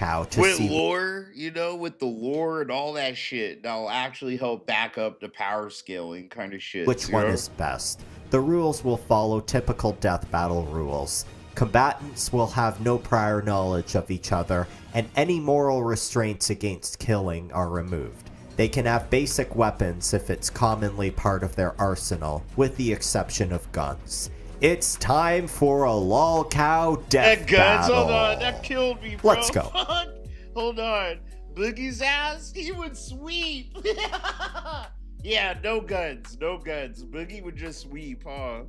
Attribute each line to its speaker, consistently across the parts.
Speaker 1: cow to
Speaker 2: With
Speaker 1: see
Speaker 2: lore, you know, with the lore and all that shit, that'll actually help back up the power scaling kind of shit,
Speaker 1: which
Speaker 2: you
Speaker 1: one
Speaker 2: know?
Speaker 1: is best. The rules will follow typical death battle rules. Combatants will have no prior knowledge of each other, and any moral restraints against killing are removed. They can have basic weapons if it's commonly part of their arsenal, with the exception of guns. It's time for a lolcow death
Speaker 2: That guns,
Speaker 1: battle.
Speaker 2: hold on, that killed me, bro.
Speaker 1: Let's go.
Speaker 2: Fuck. Hold on. Boogie's ass, he would sweep. Yeah, no guns, no guns. Boogie would just sweep, huh?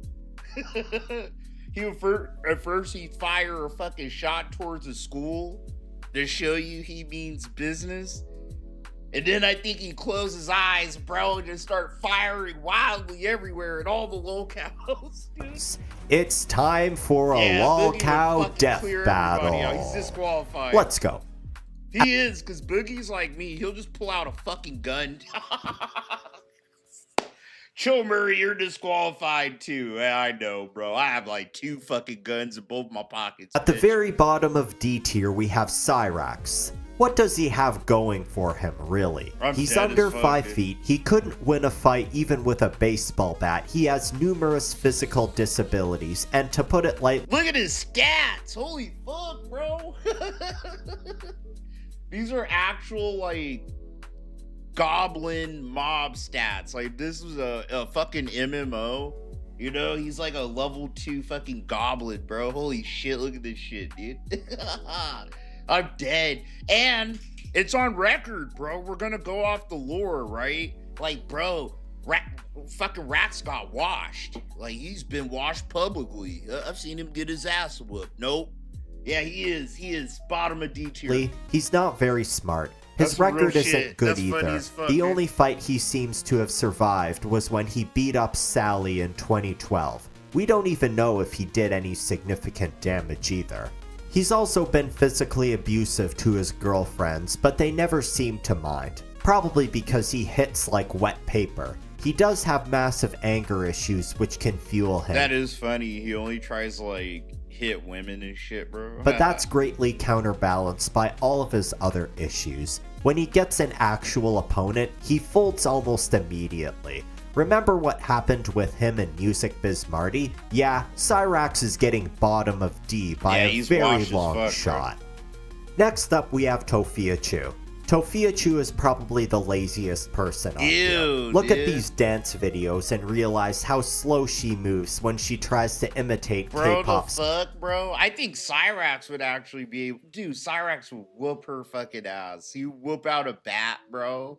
Speaker 2: He would at first he'd fire a fucking shot towards the school to show you he means business. And then I think he'd close his eyes, bro, and just start firing wildly everywhere at all the locales.
Speaker 1: It's time for a lolcow death battle.
Speaker 2: He's disqualified.
Speaker 1: Let's go.
Speaker 2: He is, because Boogie's like me. He'll just pull out a fucking gun. Chill Murray, you're disqualified too. Yeah, I know, bro. I have like 2 fucking guns in both my pockets.
Speaker 1: At the very bottom of D tier, we have Cyrax. What does he have going for him, really? He's under 5 feet. He couldn't win a fight even with a baseball bat. He has numerous physical disabilities, and to put it lightly,
Speaker 2: look at his stats. Holy fuck, bro. These are actual, like, goblin mob stats. Like, this was a fucking MMO. You know, he's like a level 2 fucking goblin, bro. Holy shit, look at this shit, dude. I'm dead. And it's on record, bro. We're gonna go off the lore, right? Like, bro, fucking Rats got washed. Like, he's been washed publicly. I've seen him get his ass whooped. Nope. Yeah, he is. He is bottom of D tier.
Speaker 1: He's not very smart. His record isn't good either. The only fight he seems to have survived was when he beat up Sally in 2012. We don't even know if he did any significant damage either. He's also been physically abusive to his girlfriends, but they never seem to mind. Probably because he hits like wet paper. He does have massive anger issues which can fuel him.
Speaker 2: That is funny. He only tries to like hit women and shit, bro.
Speaker 1: But that's greatly counterbalanced by all of his other issues. When he gets an actual opponent, he folds almost immediately. Remember what happened with him in Music Biz Marty? Yeah, Cyrax is getting bottom of D by a very long shot. Next up, we have Tofiachu. Tofiachu is probably the laziest person on here. Look at these dance videos and realize how slow she moves when she tries to imitate K-pop.
Speaker 2: Bro, the fuck, bro? I think Cyrax would actually be able... Dude, Cyrax would whoop her fucking ass. He would whoop out a bat, bro.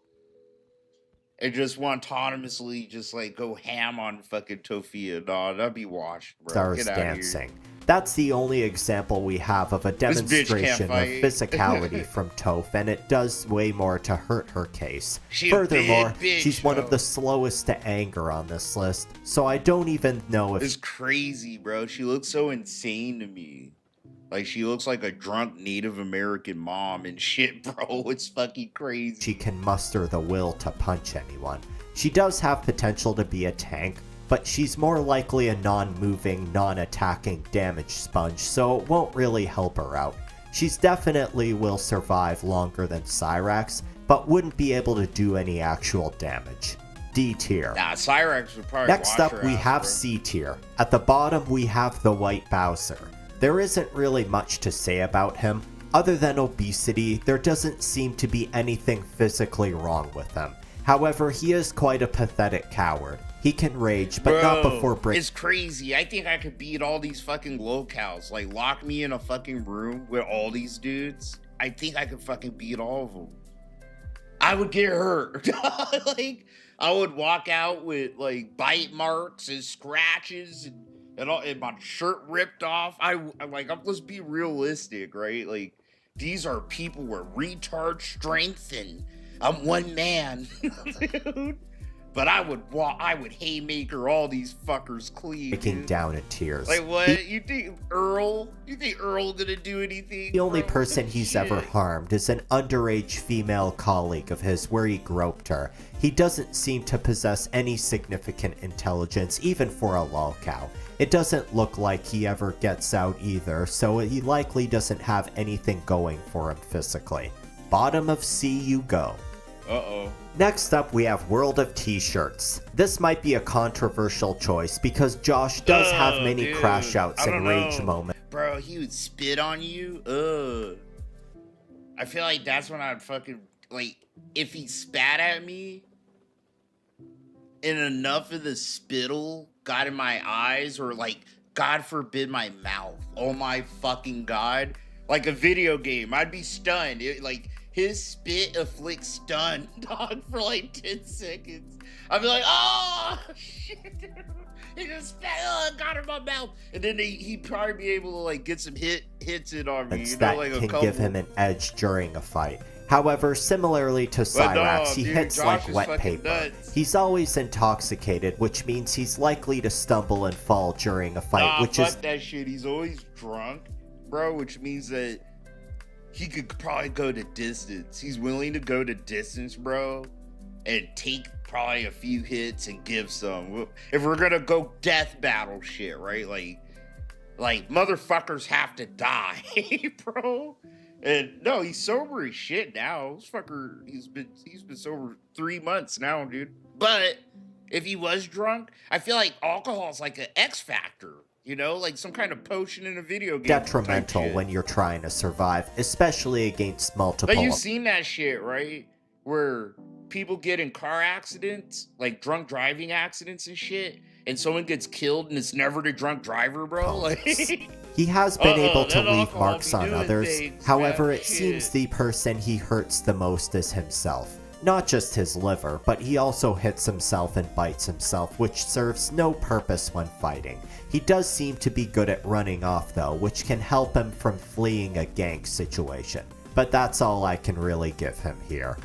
Speaker 2: And just autonomously just like go ham on fucking Tofia. No, that'd be washed, bro.
Speaker 1: Stars dancing. That's the only example we have of a demonstration of physicality from Toph, and it does way more to hurt her case. Furthermore, she's one of the slowest to anger on this list, so I don't even know if...
Speaker 2: It's crazy, bro. She looks so insane to me. Like, she looks like a drunk Native American mom and shit, bro. It's fucking crazy.
Speaker 1: She can muster the will to punch anyone. She does have potential to be a tank, but she's more likely a non-moving, non-attacking damage sponge, so it won't really help her out. She's definitely will survive longer than Cyrax, but wouldn't be able to do any actual damage. D tier.
Speaker 2: Nah, Cyrax would probably
Speaker 1: Next up, we have C tier. At the bottom, we have the White Bowser. There isn't really much to say about him. Other than obesity, there doesn't seem to be anything physically wrong with him. However, he is quite a pathetic coward. He can rage, but not before breaking.
Speaker 2: It's crazy. I think I could beat all these fucking locals. Like, lock me in a fucking room with all these dudes. I think I could fucking beat all of them. I would get hurt. Like, I would walk out with, like, bite marks and scratches and my shirt ripped off. Let's be realistic, right? Like, these are people with retard strength, and I'm one man. Dude, but I would haymaker all these fuckers clean.
Speaker 1: Breaking
Speaker 2: dude.
Speaker 1: down in tears.
Speaker 2: Like what? You think Earl gonna do anything?
Speaker 1: The only
Speaker 2: bro?
Speaker 1: person he's ever harmed is an underage female colleague of his where he groped her. He doesn't seem to possess any significant intelligence, even for a lolcow. It doesn't look like he ever gets out either, so he likely doesn't have anything going for him physically. Bottom of C you go.
Speaker 2: Uh-oh.
Speaker 1: Next up, we have World of T-Shirts. This might be a controversial choice because Josh does have many crash outs and rage moments.
Speaker 2: Bro, he would spit on you. I feel like that's when I'd fucking, like, if he spat at me and enough of the spittle got in my eyes or, like, God forbid my mouth. Oh my fucking God. Like a video game, I'd be stunned. His spit afflicts stun, dog, for like 10 seconds. I'd be like, oh, shit, dude. He just got in my mouth. And then he'd probably be able to, like, get some hits in on me. You know,
Speaker 1: that
Speaker 2: like
Speaker 1: can
Speaker 2: a couple.
Speaker 1: give him an edge during a fight. However, similarly to Cyrax, he hits
Speaker 2: Josh
Speaker 1: like wet paper.
Speaker 2: Nuts.
Speaker 1: He's always intoxicated, which means he's likely to stumble and fall during a fight, which
Speaker 2: fuck
Speaker 1: is
Speaker 2: that shit. He's always drunk, bro, which means that he could probably go to distance. He's willing to go to distance, bro, and take probably a few hits and give some. If we're gonna go death battle shit, right? Like motherfuckers have to die, bro. And no, he's sober as shit now. This fucker, he's been sober 3 months now, dude. But if he was drunk, I feel like alcohol is like an X factor. You know, like some kind of potion in a video game.
Speaker 1: detrimental when you're trying to survive, especially against multiple.
Speaker 2: But you've seen that shit, right? Where people get in car accidents, like drunk driving accidents and shit, and someone gets killed and it's never the drunk driver, bro. Like
Speaker 1: he has been able to
Speaker 2: that
Speaker 1: leave
Speaker 2: alcohol
Speaker 1: marks
Speaker 2: be
Speaker 1: on
Speaker 2: doing
Speaker 1: others.
Speaker 2: things,
Speaker 1: However,
Speaker 2: man.
Speaker 1: it seems the person he hurts the most is himself. Not just his liver, but he also hits himself and bites himself, which serves no purpose when fighting. He does seem to be good at running off though, which can help him from fleeing a gank situation. But that's all I can really give him here.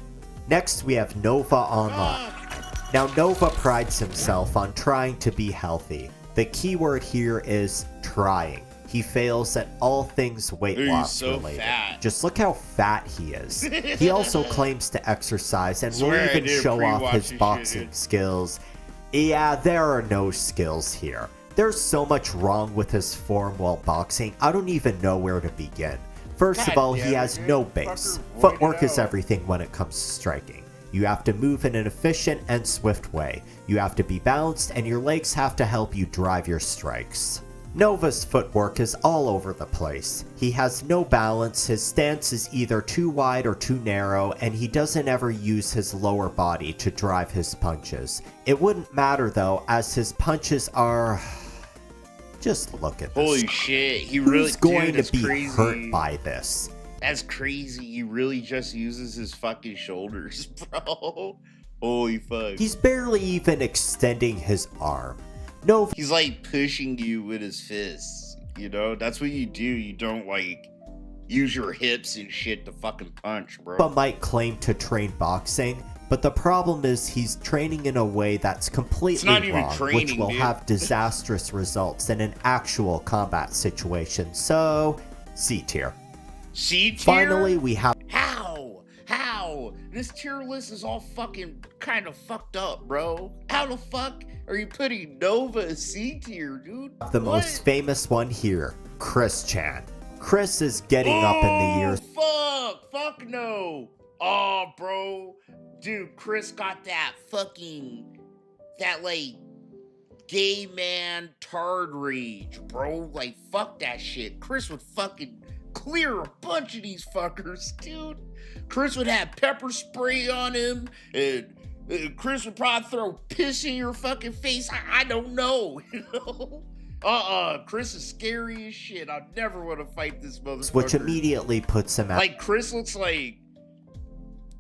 Speaker 1: Next we have Nova Online. Now Nova prides himself on trying to be healthy. The keyword here is trying. He fails at all things weight loss related.
Speaker 2: Fat.
Speaker 1: Just look how fat he is. He also claims to exercise and will
Speaker 2: Swear I
Speaker 1: even
Speaker 2: did
Speaker 1: show off
Speaker 2: pre-watch
Speaker 1: his
Speaker 2: this
Speaker 1: boxing
Speaker 2: shit,
Speaker 1: skills. Yeah, there are no skills here. There's so much wrong with his form while boxing, I don't even know where to begin. First of
Speaker 2: God
Speaker 1: all, he
Speaker 2: damn it,
Speaker 1: has
Speaker 2: dude.
Speaker 1: no base.
Speaker 2: Fucker
Speaker 1: Footwork
Speaker 2: voided
Speaker 1: is
Speaker 2: out.
Speaker 1: everything when it comes to striking. You have to move in an efficient and swift way. You have to be balanced, and your legs have to help you drive your strikes. Nova's footwork is all over the place. He has no balance, his stance is either too wide or too narrow, and he doesn't ever use his lower body to drive his punches. It wouldn't matter though, as his punches are... Just look at this.
Speaker 2: Holy shit, he really
Speaker 1: Who's going
Speaker 2: dude,
Speaker 1: to be
Speaker 2: crazy.
Speaker 1: hurt by this?
Speaker 2: That's crazy. He really just uses his fucking shoulders, bro. Holy fuck.
Speaker 1: He's barely even extending his arm. Nova
Speaker 2: He's like pushing you with his fists. You know, that's what you do. You don't like use your hips and shit to fucking punch, bro.
Speaker 1: might claim to train boxing, but the problem is he's training in a way that's completely
Speaker 2: not even
Speaker 1: wrong, which
Speaker 2: training,
Speaker 1: will
Speaker 2: dude.
Speaker 1: have disastrous results in an actual combat situation. So, C tier.
Speaker 2: C tier?
Speaker 1: Finally, we have
Speaker 2: How? This tier list is all fucking kind of fucked up, bro. How the fuck are you putting Nova C tier, dude?
Speaker 1: the most famous one here, Chris Chan. Chris is getting up in the years.
Speaker 2: Fuck no. Oh, bro. Dude, Chris got that like, gay man tard rage, bro. Like, fuck that shit. Chris would fucking clear a bunch of these fuckers, dude. Chris would have pepper spray on him, and Chris would probably throw piss in your fucking face. I don't know, you know? Chris is scary as shit. I never want to fight this motherfucker.
Speaker 1: Which immediately puts him at
Speaker 2: Like, Chris looks like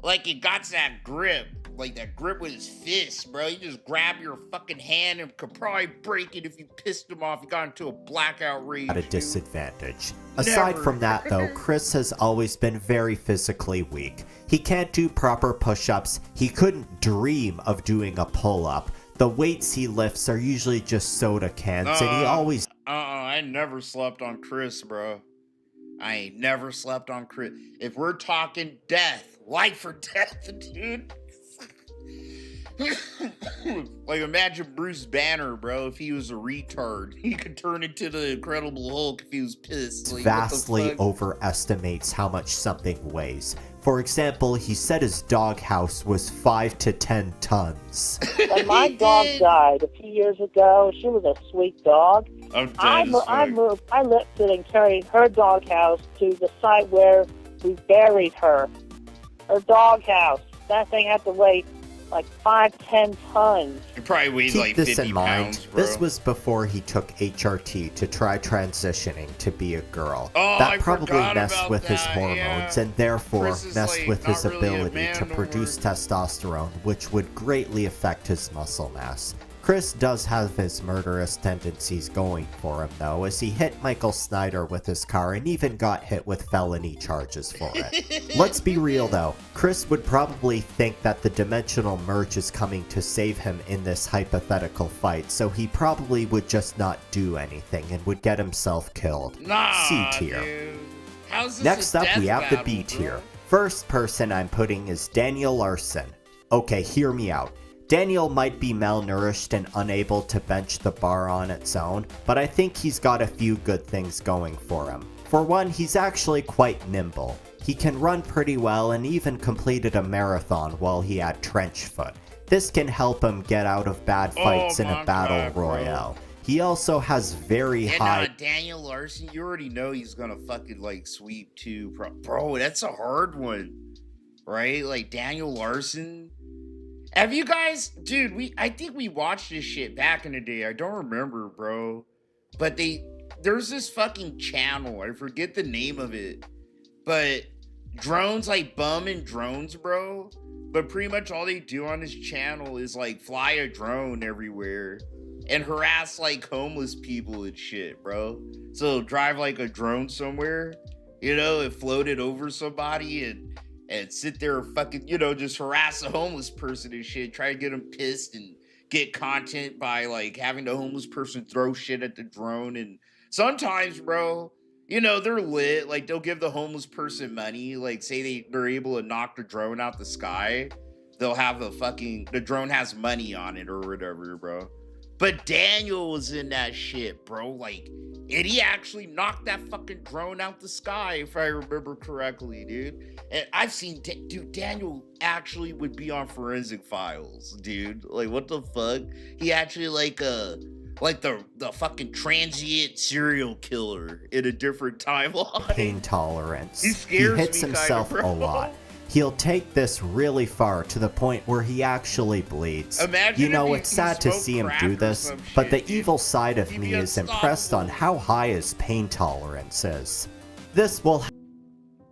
Speaker 2: it got that grip. like that grip with his fist, bro. He just grab your fucking hand and could probably break it if you pissed him off. He got into a blackout rage.
Speaker 1: At a disadvantage. Aside from that though, Chris has always been very physically weak. He can't do proper push-ups. He couldn't dream of doing a pull-up. The weights he lifts are usually just soda cans, and he always...
Speaker 2: I never slept on Chris, bro. I ain't never slept on Chris. If we're talking death, life or death, dude. Like, imagine Bruce Banner, bro, if he was a retard. He could turn into the Incredible Hulk if he was pissed. Like,
Speaker 1: vastly overestimates how much something weighs. For example, he said his doghouse was 5 to 10 tons.
Speaker 3: When my dog died a few years ago, she was a sweet dog. I lifted and carried her doghouse to the site where we buried her. Her doghouse. That thing had to weigh like 5-10 tons.
Speaker 2: It probably weighs
Speaker 1: Keep
Speaker 2: like
Speaker 1: this
Speaker 2: 50
Speaker 1: in mind.
Speaker 2: pounds, bro.
Speaker 1: This was before he took HRT to try transitioning to be a girl.
Speaker 2: Oh,
Speaker 1: that
Speaker 2: I
Speaker 1: probably
Speaker 2: forgot
Speaker 1: messed
Speaker 2: about
Speaker 1: with his
Speaker 2: that,
Speaker 1: hormones
Speaker 2: yeah.
Speaker 1: and therefore
Speaker 2: Chris is,
Speaker 1: messed
Speaker 2: like,
Speaker 1: with his
Speaker 2: not really a
Speaker 1: ability
Speaker 2: man
Speaker 1: to
Speaker 2: no
Speaker 1: produce
Speaker 2: more.
Speaker 1: testosterone, which would greatly affect his muscle mass. Chris does have his murderous tendencies going for him though, as he hit Michael Snyder with his car and even got hit with felony charges for it. Let's be real though, Chris would probably think that the dimensional merge is coming to save him in this hypothetical fight, so he probably would just not do anything and would get himself killed.
Speaker 2: Nah,
Speaker 1: C tier.
Speaker 2: dude. How's this
Speaker 1: Next
Speaker 2: a
Speaker 1: up,
Speaker 2: death
Speaker 1: we have the
Speaker 2: battle,
Speaker 1: B
Speaker 2: bro?
Speaker 1: tier. First person I'm putting is Daniel Larson. Okay, hear me out. Daniel might be malnourished and unable to bench the bar on its own, but I think he's got a few good things going for him. For one, he's actually quite nimble. He can run pretty well and even completed a marathon while he had trench foot. This can help him get out of bad fights in a battle royale. He also has very high...
Speaker 2: Daniel Larson, you already know he's gonna fucking like sweep too, bro. That's a hard one, right? Like Daniel Larson. Have you guys, dude? I think we watched this shit back in the day. I don't remember, bro. But there's this fucking channel. I forget the name of it. But drones, like bum and drones, bro. But pretty much all they do on this channel is like fly a drone everywhere and harass like homeless people and shit, bro. So drive like a drone somewhere, you know, and float it over somebody and sit there and fucking, you know, just harass a homeless person and shit. Try to get them pissed and get content by like having the homeless person throw shit at the drone. And sometimes, bro, you know, they're lit. Like they'll give the homeless person money. Like say they're able to knock the drone out the sky. They'll have the drone has money on it or whatever, bro. But Daniel was in that shit, bro. Like, and he actually knocked that fucking drone out the sky, if I remember correctly, dude. And I've seen, dude, Daniel actually would be on Forensic Files, dude. Like, what the fuck? He actually like the fucking transient serial killer in a different timeline.
Speaker 1: Pain tolerance.
Speaker 2: He scares
Speaker 1: hits
Speaker 2: me
Speaker 1: himself
Speaker 2: kinda,
Speaker 1: a lot. He'll take this really far to the point where he actually bleeds.
Speaker 2: Imagine
Speaker 1: you know,
Speaker 2: if
Speaker 1: it's sad to see him do this, but the evil side of me is impressed on how high his pain tolerance is. This will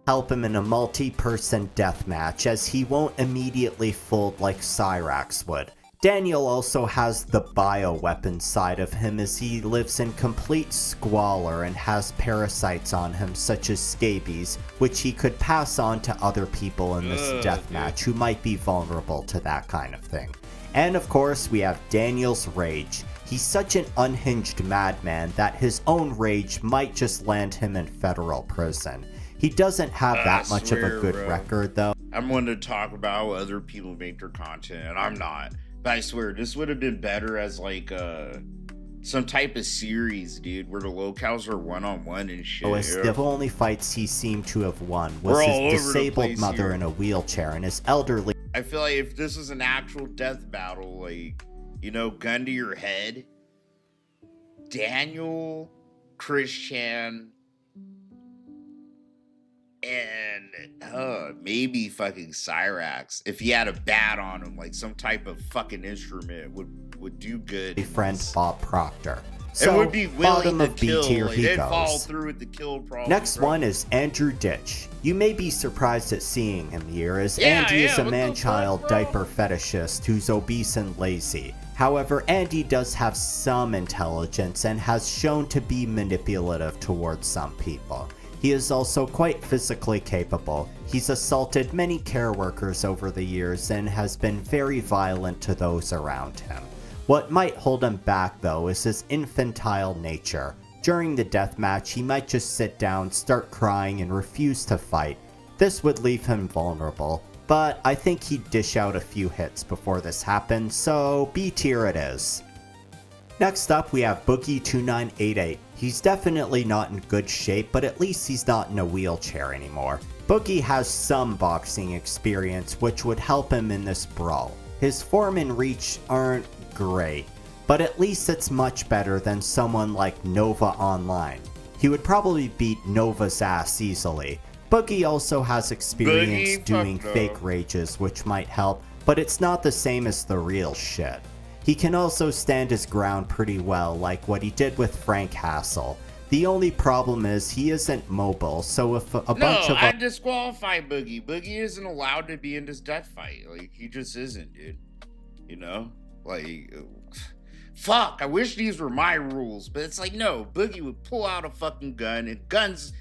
Speaker 1: help him in a multi-person deathmatch, as he won't immediately fold like Cyrax would. Daniel also has the bioweapon side of him, as he lives in complete squalor and has parasites on him such as scabies, which he could pass on to other people in this deathmatch who might be vulnerable to that kind of thing. And of course, we have Daniel's rage. He's such an unhinged madman that his own rage might just land him in federal prison. He doesn't have that much of a good record though.
Speaker 2: I'm one to talk about how other people make their content, and I'm not. But I swear, this would have been better as like some type of series, dude, where the locals are one-on-one and shit.
Speaker 1: The only fights he seemed to have won was his disabled mother in a wheelchair and his elderly...
Speaker 2: I feel like if this was an actual death battle, like, you know, gun to your head, Daniel, Christian, and maybe fucking Cyrax, if he had a bat on him, like some type of fucking instrument, would do good.
Speaker 1: Friend Bob Proctor. So,
Speaker 2: would be willing
Speaker 1: bottom
Speaker 2: to
Speaker 1: of B
Speaker 2: kill.
Speaker 1: tier
Speaker 2: Like,
Speaker 1: he
Speaker 2: they'd
Speaker 1: goes.
Speaker 2: fall through with the kill problem.
Speaker 1: Next
Speaker 2: bro.
Speaker 1: one is Andrew Ditch. You may be surprised at seeing him here, as
Speaker 2: Yeah,
Speaker 1: Andy is a
Speaker 2: what the
Speaker 1: man-child
Speaker 2: fuck, bro?
Speaker 1: diaper fetishist who's obese and lazy. However, Andy does have some intelligence and has shown to be manipulative towards some people. He is also quite physically capable. He's assaulted many care workers over the years and has been very violent to those around him. What might hold him back though is his infantile nature. During the deathmatch, he might just sit down, start crying, and refuse to fight. This would leave him vulnerable, but I think he'd dish out a few hits before this happened, so B tier it is. Next up, we have Boogie2988. He's definitely not in good shape, but at least he's not in a wheelchair anymore. Boogie has some boxing experience, which would help him in this brawl. His form and reach aren't great, but at least it's much better than someone like Nova Online. He would probably beat Nova's ass easily. Boogie also has experience
Speaker 2: Boogie,
Speaker 1: doing
Speaker 2: fuck no.
Speaker 1: fake rages, which might help, but it's not the same as the real shit. He can also stand his ground pretty well, like what he did with Frank Hassel. The only problem is he isn't mobile, so if a bunch of
Speaker 2: I disqualify Boogie. Boogie isn't allowed to be in this death fight. Like, he just isn't, dude. You know? Like, fuck, I wish these were my rules, but it's like, no, Boogie would pull out a fucking gun, and guns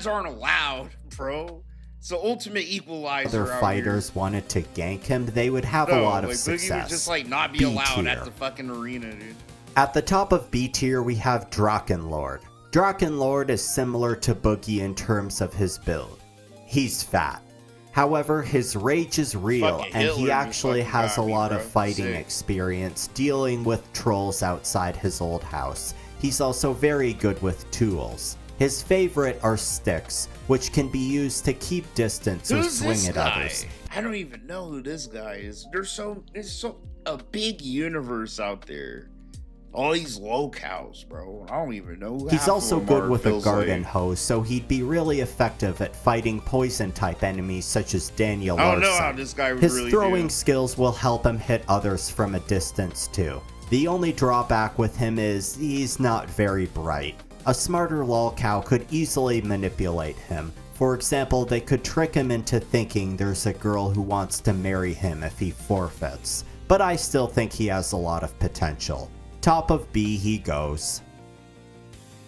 Speaker 2: aren't allowed, bro. It's the ultimate equalizer.
Speaker 1: other fighters wanted to gank him, they would have a lot of
Speaker 2: Boogie
Speaker 1: success.
Speaker 2: would just like not be
Speaker 1: B
Speaker 2: allowed at
Speaker 1: tier.
Speaker 2: the fucking arena, dude.
Speaker 1: At the top of B tier, we have Drakenlord. Drakenlord is similar to Boogie in terms of his build. He's fat. However, his rage is real,
Speaker 2: Fucking
Speaker 1: and
Speaker 2: Hitler
Speaker 1: he
Speaker 2: just
Speaker 1: actually
Speaker 2: fucking
Speaker 1: has a
Speaker 2: got me,
Speaker 1: lot
Speaker 2: bro.
Speaker 1: of fighting
Speaker 2: Sick.
Speaker 1: experience dealing with trolls outside his old house. He's also very good with tools. His favorite are sticks, which can be used to keep distance or
Speaker 2: Who's
Speaker 1: swing
Speaker 2: this
Speaker 1: at
Speaker 2: guy?
Speaker 1: others.
Speaker 2: I don't even know who this guy is. There's so a big universe out there. All these locales, bro. I don't even know. Who
Speaker 1: He's
Speaker 2: half of
Speaker 1: also
Speaker 2: them
Speaker 1: good
Speaker 2: are,
Speaker 1: with a
Speaker 2: feels
Speaker 1: garden
Speaker 2: like.
Speaker 1: hose, so he'd be really effective at fighting poison-type enemies such as Daniel
Speaker 2: I don't know
Speaker 1: Larson.
Speaker 2: how this guy would
Speaker 1: His
Speaker 2: really
Speaker 1: throwing
Speaker 2: do.
Speaker 1: skills will help him hit others from a distance too. The only drawback with him is he's not very bright. A smarter lolcow could easily manipulate him. For example, they could trick him into thinking there's a girl who wants to marry him if he forfeits. But I still think he has a lot of potential. Top of B he goes.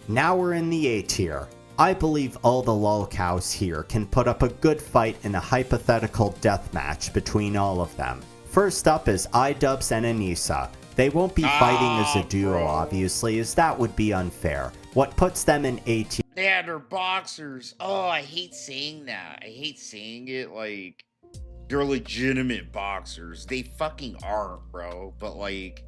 Speaker 1: Now we're in the A tier. I believe all the lolcows here can put up a good fight in a hypothetical deathmatch between all of them. First up is iDubbbz and Anissa. They won't be fighting as a duo,
Speaker 2: bro.
Speaker 1: obviously, as that would be unfair. What puts them in A tier
Speaker 2: Yeah, they're boxers. Oh, I hate saying that. I hate saying it like they're legitimate boxers. They fucking aren't, bro. But like,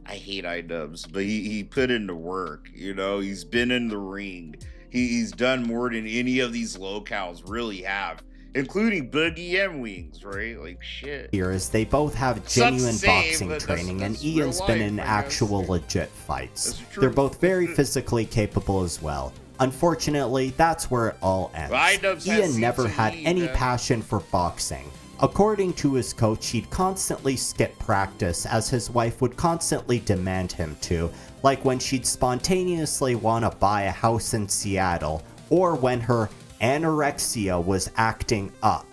Speaker 2: I hate iDubbbz, but he put in the work. You know, he's been in the ring. He's done more than any of these locales really have, including Boogie and Wings, right? Like shit.
Speaker 1: is they both have
Speaker 2: Sucks to
Speaker 1: genuine
Speaker 2: say,
Speaker 1: boxing
Speaker 2: but
Speaker 1: training, and
Speaker 2: that's
Speaker 1: Ian's
Speaker 2: real
Speaker 1: been
Speaker 2: life,
Speaker 1: in
Speaker 2: I guess.
Speaker 1: actual legit fights.
Speaker 2: That's the
Speaker 1: They're
Speaker 2: truth.
Speaker 1: both very physically capable as well. Unfortunately, that's where it all ends.
Speaker 2: iDubbbz has
Speaker 1: Ian never had
Speaker 2: CTE,
Speaker 1: any
Speaker 2: man.
Speaker 1: passion for boxing. According to his coach, he'd constantly skip practice as his wife would constantly demand him to, like when she'd spontaneously want to buy a house in Seattle, or when her anorexia was acting up.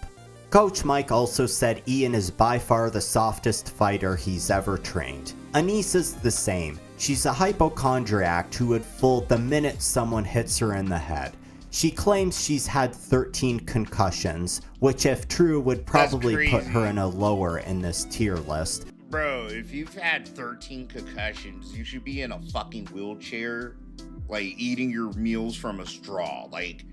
Speaker 1: Coach Mike also said Ian is by far the softest fighter he's ever trained. Anissa's the same. She's a hypochondriac who would fold the minute someone hits her in the head. She claims she's had 13 concussions, which if true would probably put her
Speaker 2: crazy.
Speaker 1: in a lower in this tier list.
Speaker 2: Bro, if you've had 13 concussions, you should be in a fucking wheelchair, like eating your meals from a straw. Like,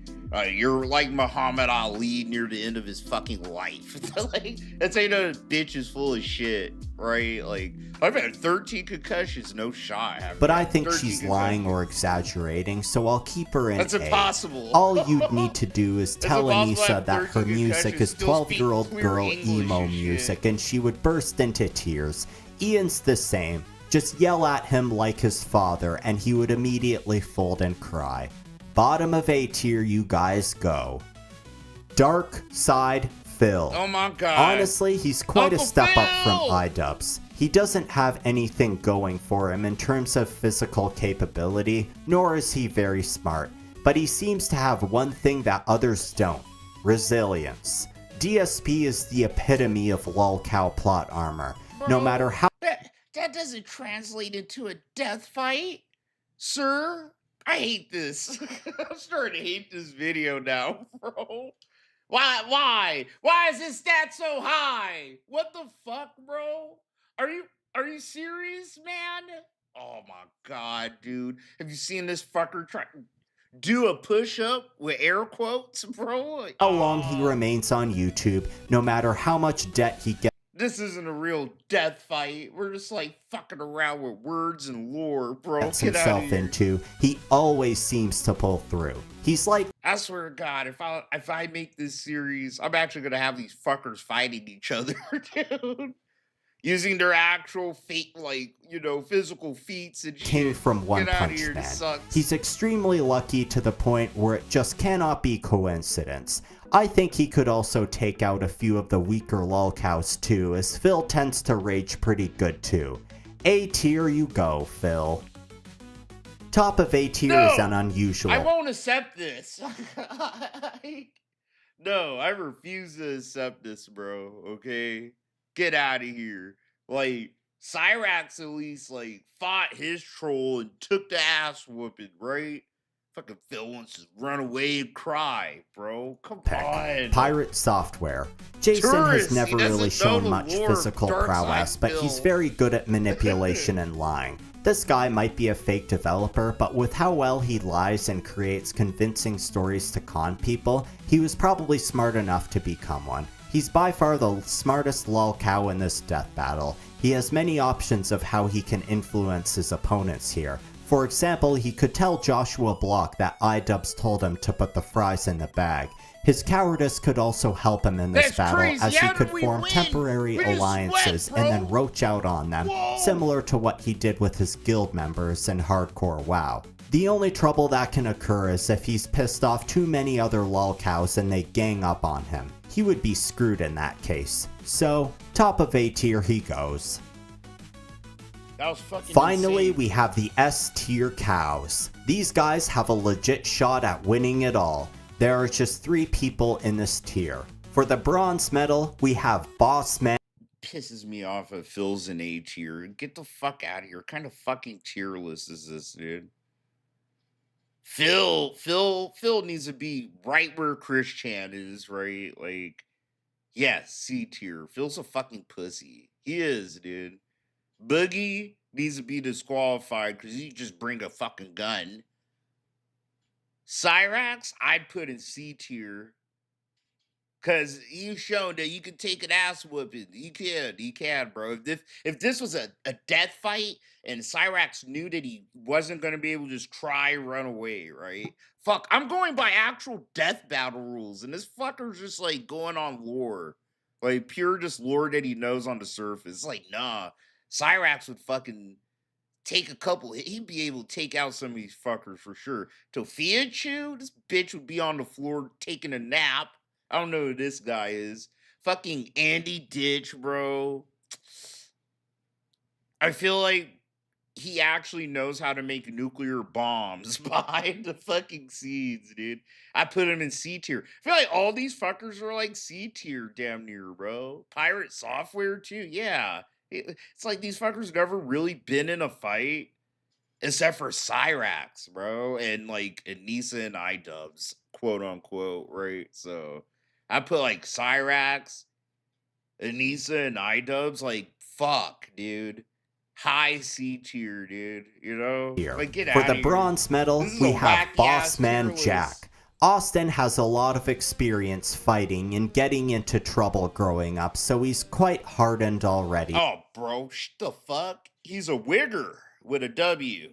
Speaker 2: you're like Muhammad Ali near the end of his fucking life. Like, that's ain't a bitch is full of shit, right? Like, I've had 13 concussions, no shot.
Speaker 1: But I think she's lying or exaggerating, so I'll keep her in
Speaker 2: That's
Speaker 1: A.
Speaker 2: impossible.
Speaker 1: All you'd need to do is
Speaker 2: It's
Speaker 1: tell
Speaker 2: impossible to
Speaker 1: Anissa
Speaker 2: have
Speaker 1: that her
Speaker 2: 13
Speaker 1: music is
Speaker 2: concussions, still speak
Speaker 1: 12-year-old
Speaker 2: clear
Speaker 1: girl
Speaker 2: English
Speaker 1: emo
Speaker 2: and shit.
Speaker 1: music, and she would burst into tears. Ian's the same. Just yell at him like his father, and he would immediately fold and cry. Bottom of A tier, you guys go. Dark Side Phil.
Speaker 2: Oh my god.
Speaker 1: Honestly, he's quite
Speaker 2: Uncle
Speaker 1: a step up from
Speaker 2: Phil!
Speaker 1: iDubbbz. He doesn't have anything going for him in terms of physical capability, nor is he very smart, but he seems to have one thing that others don't: resilience. DSP is the epitome of lolcow plot armor.
Speaker 2: Bro,
Speaker 1: no matter how
Speaker 2: that doesn't translate into a death fight, sir. I hate this. I'm starting to hate this video now, bro. Why is this stat so high? What the fuck, bro? Are you serious, man? Oh my god, dude. Have you seen this fucker try do a push-up with air quotes, bro? Like,
Speaker 1: long he remains on YouTube, no matter how much debt he gets.
Speaker 2: This isn't a real death fight. We're just like fucking around with words and lore, bro.
Speaker 1: Gets himself into, he always seems to pull through. He's like,
Speaker 2: I swear to God, if I make this series, I'm actually gonna have these fuckers fighting each other, dude. Using their actual fake, like, you know, physical feats and shit.
Speaker 1: King from One Punch Man. He's extremely lucky to the point where it just cannot be coincidence. I think he could also take out a few of the weaker lolcows too, as Phil tends to rage pretty good too. A tier you go, Phil. Top of A tier is an unusual.
Speaker 2: I won't accept this. No, I refuse to accept this, bro, okay? Get out of here. Like, Cyrax at least, like, fought his troll and took the ass whooping, right? Fucking Phil wants to run away and cry, bro. Come on.
Speaker 1: Pirate Software. Jason has never really shown much physical prowess, but he's very good at manipulation and lying. This guy might be a fake developer, but with how well he lies and creates convincing stories to con people, he was probably smart enough to become one. He's by far the smartest lolcow in this death battle. He has many options of how he can influence his opponents here. For example, he could tell Joshua Block that iDubbbz told him to put the fries in the bag. His cowardice could also help him in this battle, as he could form temporary alliances and then roach out on them, similar to what he did with his guild members in Hardcore WoW. The only trouble that can occur is if he's pissed off too many other lolcows and they gang up on him. He would be screwed in that case. So, top of A tier he goes.
Speaker 2: That was fucking
Speaker 1: Finally,
Speaker 2: insane.
Speaker 1: we have the S tier cows. These guys have a legit shot at winning it all. There are just 3 people in this tier. For the bronze medal, we have Boss Man.
Speaker 2: Pisses me off if Phil's an A tier. Get the fuck out of here. What kind of fucking tier list is this, dude? Phil needs to be right where Chris Chan is, right? Like, yes, C tier. Phil's a fucking pussy. He is, dude. Boogie needs to be disqualified because he just bring a fucking gun. Cyrax, I'd put in C tier. Because he's shown that you can take an ass whooping. He can, bro. If this was a death fight and Cyrax knew that he wasn't going to be able to just try run away, right? Fuck, I'm going by actual death battle rules. And this fucker's just like going on lore. Like pure just lore that he knows on the surface. Like, nah. Cyrax would fucking take a couple. He'd be able to take out some of these fuckers for sure. Tofiachu, this bitch would be on the floor taking a nap. I don't know who this guy is. Fucking Andy Ditch, bro. I feel like he actually knows how to make nuclear bombs behind the fucking scenes, dude. I put him in C tier. I feel like all these fuckers are like C tier damn near, bro. Pirate Software too, yeah. It's like these fuckers never really been in a fight. Except for Cyrax, bro. And like Anissa and iDubbbz, quote unquote, right? So I put like Cyrax, Anissa, and iDubbbz, like, fuck, dude. High C tier, dude. You know? Like, get out of here.
Speaker 1: For the bronze medal, we have Boss Man Jack. Austin has a lot of experience fighting and getting into trouble growing up, so he's quite hardened already.
Speaker 2: Oh, bro, the fuck? He's a wigger with a W.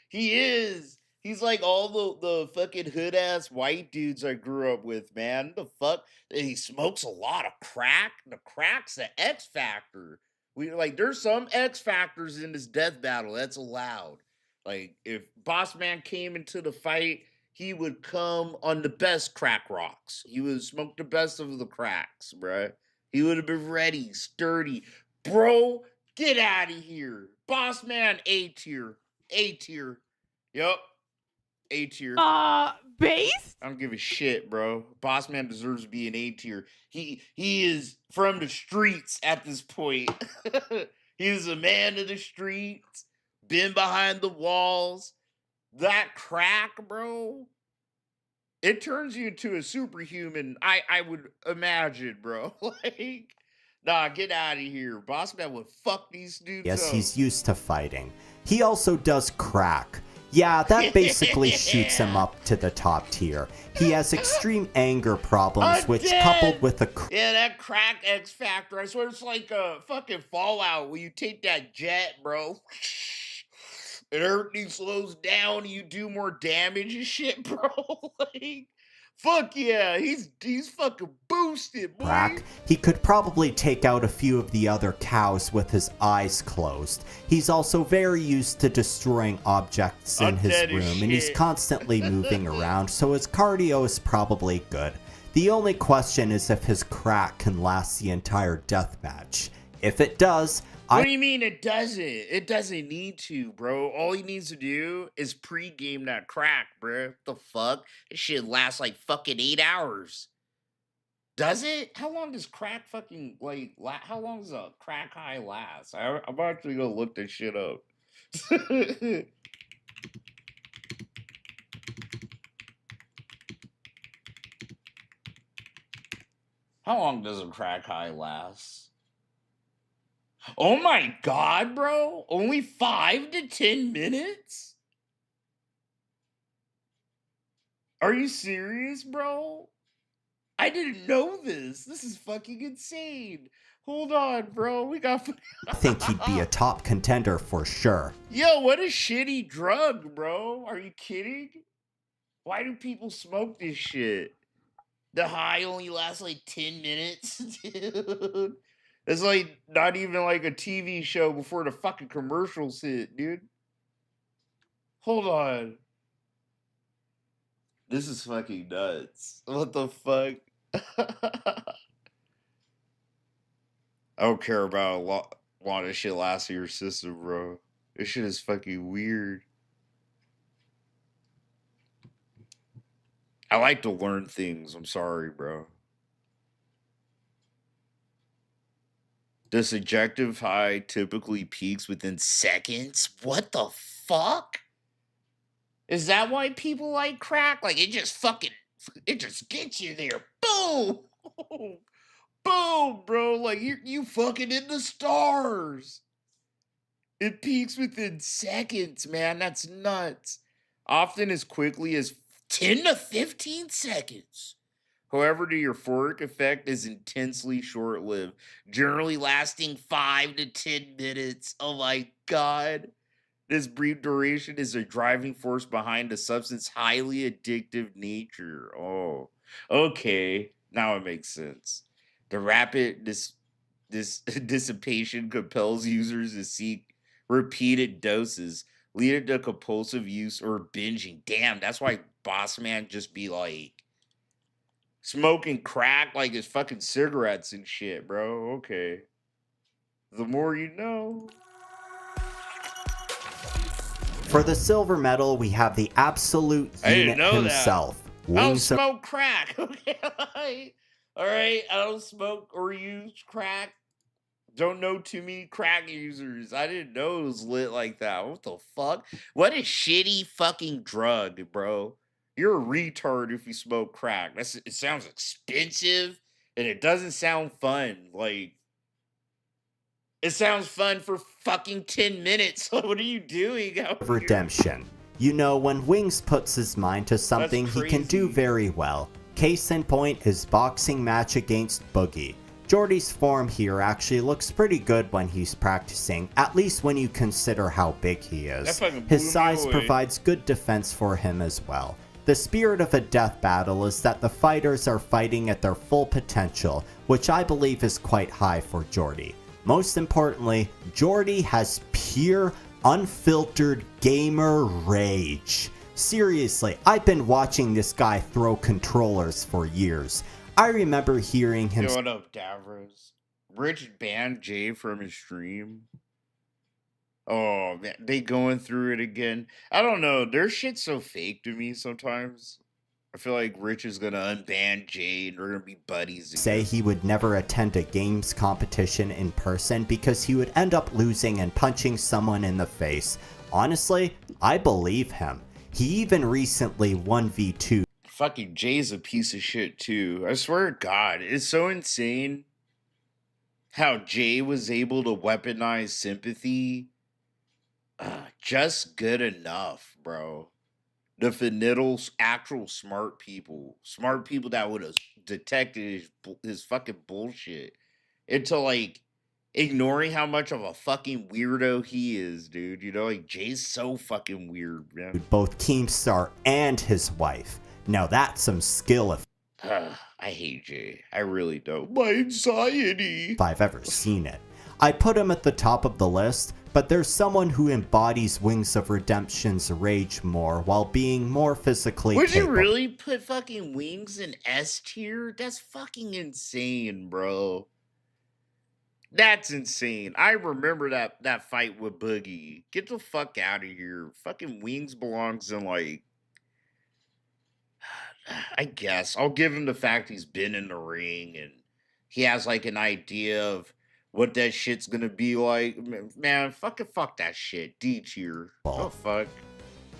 Speaker 2: He is. He's like all the fucking hood ass white dudes I grew up with, man. The fuck? He smokes a lot of crack. The crack's the X factor. There's some X factors in this death battle that's allowed. Like if Boss Man came into the fight, he would come on the best crack rocks. He would smoke the best of the cracks, bruh. He would have been ready, sturdy, Bro, get out of here. Boss man, A tier. A tier. Yup. A tier.
Speaker 4: Base?
Speaker 2: I don't give a shit, bro. Boss man deserves to be an A tier. He is from the streets at this point. He is a man of the streets. Been behind the walls. That crack, bro. It turns you into a superhuman. I would imagine, bro. Like, nah, get out of here. Boss man would fuck these dudes
Speaker 1: Yes,
Speaker 2: up.
Speaker 1: he's used to fighting. He also does crack. Yeah, that basically shoots him up to the top tier. He has extreme anger problems, which coupled with a...
Speaker 2: Yeah, that crack X Factor. I swear it's like a fucking Fallout where you take that jet, bro. And everything slows down and you do more damage and shit, bro. Like, fuck yeah, he's fucking boosted, boy.
Speaker 1: Crack, he could probably take out a few of the other cows with his eyes closed. He's also very used to destroying objects in his room, and he's constantly moving around, so his cardio is probably good. The only question is if his crack can last the entire deathmatch. If it does,
Speaker 2: what do you mean it doesn't? It doesn't need to, bro. All he needs to do is pre-game that crack, bro. What the fuck? This shit lasts like fucking 8 hours. Does it? How long does crack fucking, like, how long does a crack high last? I'm actually gonna look this shit up. How long does a crack high last? Oh my god, bro. Only 5 to 10 minutes? Are you serious, bro? I didn't know this. This is fucking insane. Hold on, bro. We got...
Speaker 1: I think he'd be a top contender for sure.
Speaker 2: Yo, what a shitty drug, bro. Are you kidding? Why do people smoke this shit? The high only lasts like 10 minutes, dude. It's like not even like a TV show before the fucking commercials hit, dude. Hold on. This is fucking nuts. What the fuck? I don't care about a lot of shit last in your system, bro. This shit is fucking weird. I like to learn things. I'm sorry, bro. The subjective high typically peaks within seconds? What the fuck? Is that why people like crack? Like, it just gets you there. Boom! Boom, bro. Like, you fucking in the stars. It peaks within seconds, man. That's nuts. Often as quickly as 10 to 15 seconds. However, the euphoric effect is intensely short-lived, generally lasting 5 to 10 minutes. Oh my god. This brief duration is a driving force behind the substance's highly addictive nature. Oh, okay. Now it makes sense. The rapid dissipation compels users to seek repeated doses, leading to compulsive use or binging. Damn, that's why Boss Man just be like smoking crack like his fucking cigarettes and shit, bro. Okay. The more you know.
Speaker 1: For the silver medal, we have the absolute unit himself.
Speaker 2: I don't smoke crack, okay? Alright, I don't smoke or use crack. Don't know too many crack users. I didn't know it was lit like that. What the fuck? What a shitty fucking drug, bro. You're a retard if you smoke crack. It sounds expensive and it doesn't sound fun. Like, it sounds fun for fucking 10 minutes. What are you doing out here?
Speaker 1: Redemption. You know, when Wings puts his mind to something, he can do very well. Case in point, his boxing match against Boogie. Jordy's form here actually looks pretty good when he's practicing, at least when you consider how big he is. His size provides good defense for him as well. The spirit of a death battle is that the fighters are fighting at their full potential, which I believe is quite high for Jordy. Most importantly, Jordy has pure, unfiltered gamer rage. Seriously, I've been watching this guy throw controllers for years. I remember hearing him...
Speaker 2: What up, Davros? Rich banned Jay from his stream. Oh man, they going through it again. I don't know. Their shit's so fake to me sometimes. I feel like Rich is gonna unban Jay and they're gonna be buddies again.
Speaker 1: Say he would never attend a games competition in person because he would end up losing and punching someone in the face. Honestly, I believe him. He even recently 1v2.
Speaker 2: Fucking Jay's a piece of shit too. I swear to God, it's so insane how Jay was able to weaponize sympathy just good enough, bro. The Finittle actual smart people that would have detected his fucking bullshit into like ignoring how much of a fucking weirdo he is, dude. You know, like Jay's so fucking weird, man.
Speaker 1: Both Keemstar and his wife. Now that's some skill if
Speaker 2: I hate Jay. I really don't. My anxiety.
Speaker 1: I've ever seen it. I put him at the top of the list, but there's someone who embodies Wings of Redemption's rage more while being more physically
Speaker 2: Would
Speaker 1: capable.
Speaker 2: you really put fucking Wings in S tier? That's fucking insane, bro. That's insane. I remember that fight with Boogie. Get the fuck out of here. Fucking Wings belongs in like, I guess. I'll give him the fact he's been in the ring and he has like an idea of what that shit's gonna be like. Man, fuck that shit. D tier. Oh fuck.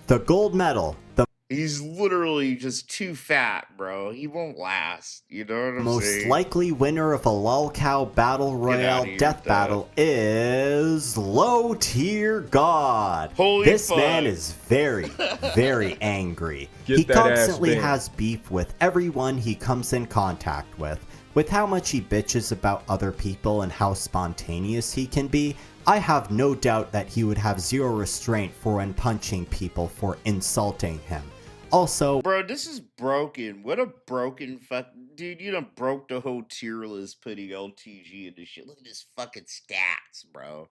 Speaker 1: The gold medal, the
Speaker 2: He's literally just too fat, bro. He won't last. You know what I'm
Speaker 1: most
Speaker 2: saying?
Speaker 1: likely winner of a lolcow battle royale
Speaker 2: here
Speaker 1: death
Speaker 2: with that.
Speaker 1: battle is low tier god.
Speaker 2: Holy
Speaker 1: this
Speaker 2: fuck.
Speaker 1: man is very, very angry.
Speaker 4: Get
Speaker 1: He
Speaker 4: that ass
Speaker 1: constantly
Speaker 4: banned.
Speaker 1: has beef with everyone he comes in contact with how much he bitches about other people and how spontaneous he can be. I have no doubt that he would have zero restraint for when punching people for insulting him. Also,
Speaker 2: Bro, this is broken. What a broken fuck. Dude, you done broke the whole tier list putting LTG in this shit. Look at his fucking stats, bro.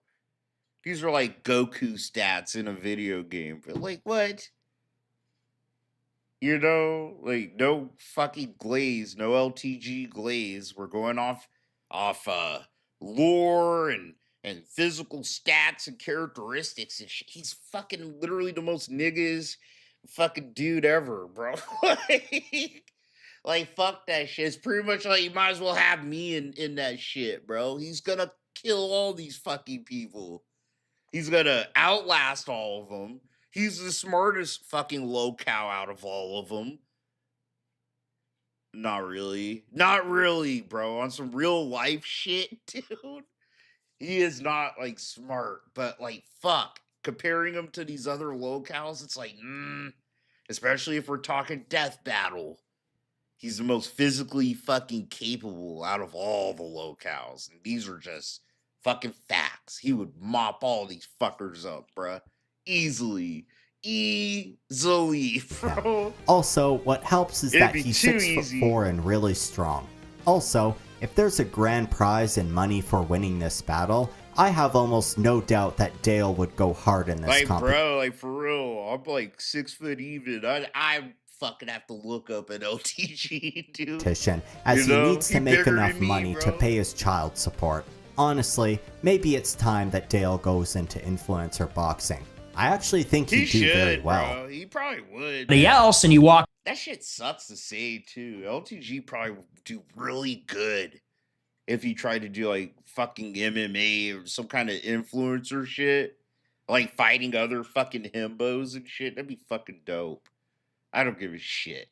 Speaker 2: These are like Goku stats in a video game. But like, what? You know, like no fucking glaze, no LTG glaze. We're going off lore and physical stats and characteristics and shit. He's fucking literally the most niggas fucking dude ever, bro. like fuck that shit. It's pretty much like you might as well have me in that shit, bro. He's gonna kill all these fucking people. He's gonna outlast all of them. He's the smartest fucking low-cow out of all of them. Not really. Not really, bro. On some real life shit, dude. He is not, like, smart. But, like, fuck. Comparing him to these other low-cows, it's like, especially if we're talking death battle. He's the most physically fucking capable out of all the low-cows. And these are just fucking facts. He would mop all these fuckers up, bruh. Easily, bro.
Speaker 1: Also, what helps is
Speaker 2: It'd
Speaker 1: that
Speaker 2: be
Speaker 1: he's
Speaker 2: too
Speaker 1: 6'4" and really strong. Also, if there's a grand prize and money for winning this battle, I have almost no doubt that Dale would go hard in this
Speaker 2: Like,
Speaker 1: competition.
Speaker 2: bro, like for real, I'm like 6 foot even. I fucking have to look up an LTG, dude.
Speaker 1: As
Speaker 2: You
Speaker 1: he
Speaker 2: know,
Speaker 1: needs
Speaker 2: he
Speaker 1: to make
Speaker 2: bigger
Speaker 1: enough
Speaker 2: than me,
Speaker 1: money to
Speaker 2: bro.
Speaker 1: pay his child support. Honestly, maybe it's time that Dale goes into influencer boxing. I actually think
Speaker 2: He
Speaker 1: he'd do
Speaker 2: should,
Speaker 1: very well.
Speaker 2: bro. He probably would.
Speaker 5: else and you walk
Speaker 2: That shit sucks to say too. LTG probably would do really good if he tried to do like fucking MMA or some kind of influencer shit, like fighting other fucking himbos and shit. That'd be fucking dope. I don't give a shit.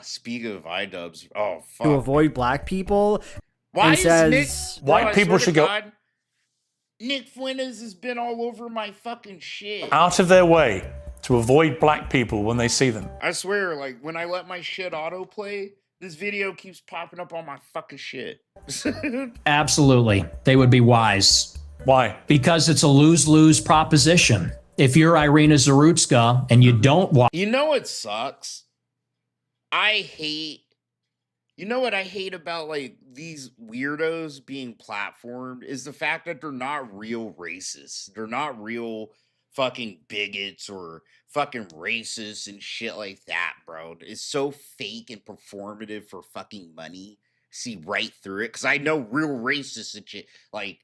Speaker 2: Speaking of iDubbbz, oh fuck.
Speaker 6: to avoid black people.
Speaker 2: Why
Speaker 6: and
Speaker 2: is
Speaker 6: says
Speaker 2: Nick?
Speaker 7: white
Speaker 2: I
Speaker 7: people
Speaker 2: swear to
Speaker 7: should go-
Speaker 2: God, Nick Fuentes has been all over my fucking shit.
Speaker 7: out of their way to avoid black people when they see them.
Speaker 2: I swear, like when I let my shit autoplay, this video keeps popping up on my fucking shit.
Speaker 5: absolutely. They would be wise
Speaker 7: Why?
Speaker 5: because it's a lose-lose proposition. If you're Irina Zarutska and you don't watch
Speaker 2: You know what sucks? You know what I hate about like these weirdos being platformed is the fact that they're not real racists. They're not real fucking bigots or fucking racists and shit like that, bro. It's so fake and performative for fucking money. see right through it because I know real racists and shit. Like,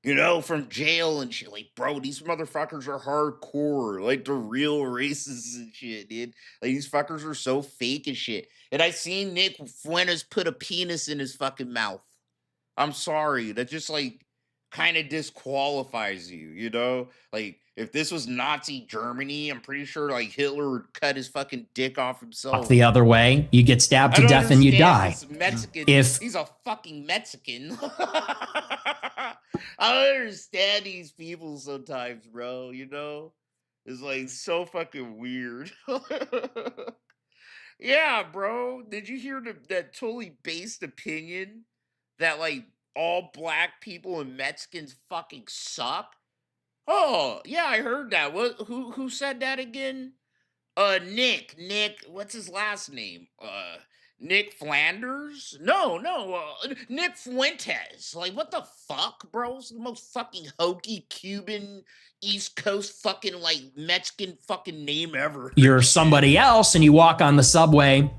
Speaker 2: you know, from jail and shit. Like, bro, these motherfuckers are hardcore. Like, they're real racists and shit, dude. Like, these fuckers are so fake and shit. And I seen Nick Fuentes put a penis in his fucking mouth. I'm sorry. That just, like, kind of disqualifies you, you know? Like, if this was Nazi Germany, I'm pretty sure, like, Hitler would cut his fucking dick off himself.
Speaker 5: The other way, you get stabbed to death and you die.
Speaker 2: Mexican,
Speaker 5: if
Speaker 2: he's a fucking Mexican. I don't understand these people sometimes, bro, you know? It's, like, so fucking weird. Yeah, bro. Did you hear that totally based opinion that, like, all black people and Mexicans fucking suck? Oh, yeah, I heard that. Who said that again? Nick, what's his last name? Nick Flanders? No, Nick Fuentes. Like, what the fuck, bro? It's the most fucking hokey Cuban East Coast fucking, like, Mexican fucking name ever.
Speaker 5: You're somebody else and you walk on the subway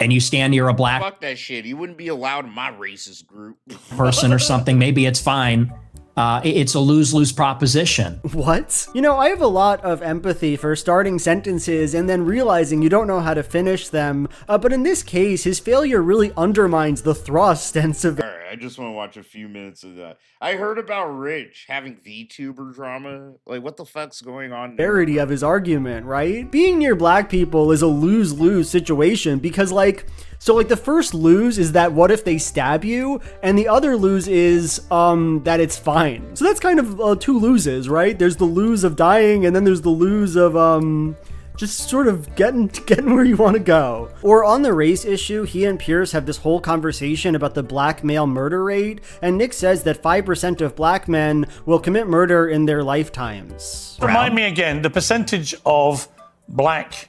Speaker 5: and you stand near a black
Speaker 2: Fuck that shit. You wouldn't be allowed in my racist group.
Speaker 5: person or something, maybe it's fine. It's a lose-lose proposition.
Speaker 4: What? You know, I have a lot of empathy for starting sentences and then realizing you don't know how to finish them. But in this case, his failure really undermines the thrust and severity.
Speaker 2: Alright, I just want to watch a few minutes of that. I heard about Rich having VTuber drama. Like, what the fuck's going on there?
Speaker 4: Of his argument, right? Being near black people is a lose-lose situation because, like, so, like, the first lose is that what if they stab you? And the other lose is, that it's fine. So that's kind of two loses, right? There's the lose of dying, and then there's the lose of, just sort of getting where you want to go. Or on the race issue, he and Pierce have this whole conversation about the black male murder rate, and Nick says that 5% of black men will commit murder in their lifetimes.
Speaker 7: Remind me again, the percentage of black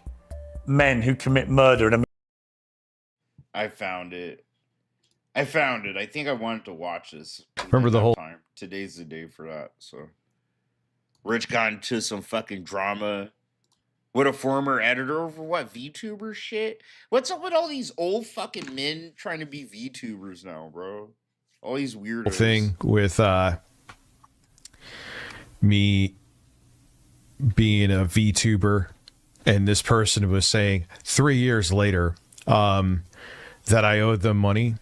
Speaker 7: men who commit murder in America.
Speaker 2: I found it. I think I wanted to watch this.
Speaker 6: Remember the whole
Speaker 2: time. Today's the day for that. So, Rich got into some fucking drama with a former editor over what VTuber shit. What's up with all these old fucking men trying to be VTubers now, bro? All these weirdos.
Speaker 6: thing with me being a VTuber, and this person was saying 3 years later that I owed them money.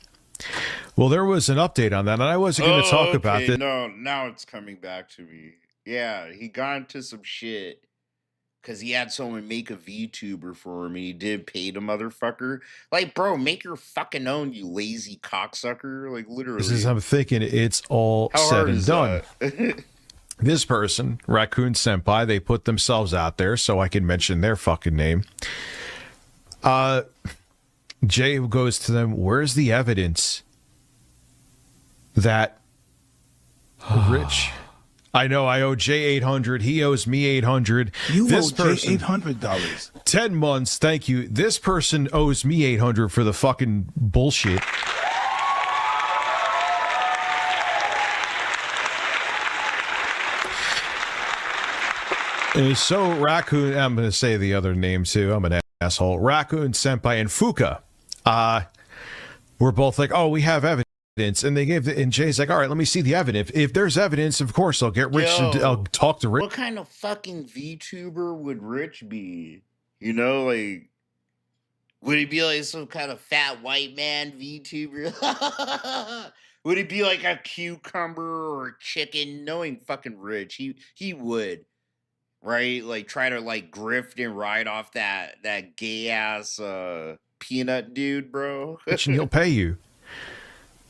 Speaker 6: Well, there was an update on that, and I wasn't going to talk about it.
Speaker 2: No, now it's coming back to me. Yeah, he got into some shit because he had someone make a VTuber for him, and he did pay the motherfucker. Like, bro, make your fucking own, you lazy cocksucker. Like, literally.
Speaker 6: This is, I'm thinking it's all said and done. This person, Raccoon Senpai, they put themselves out there so I can mention their fucking name. Jay goes to them, where's the evidence that Rich... I know I owe Jay 800. He owes me 800.
Speaker 8: You
Speaker 6: this
Speaker 8: owe
Speaker 6: person,
Speaker 8: Jay $800.
Speaker 6: 10 months, thank you. This person owes me 800 for the fucking bullshit. And so Raccoon, I'm going to say the other name too. I'm an asshole. Raccoon Senpai and Fuka were both like, oh, we have evidence. And they gave and Jay's like, all right, let me see the evidence. If there's evidence, of course, I'll get Rich. I'll talk to Rich.
Speaker 2: What kind of fucking VTuber would Rich be? You know, like, would he be like some kind of fat white man VTuber? Would he be like a cucumber or a chicken? Knowing fucking Rich, he would, right? Like, try to like grift and ride off that gay ass peanut dude, bro.
Speaker 6: And he'll pay you.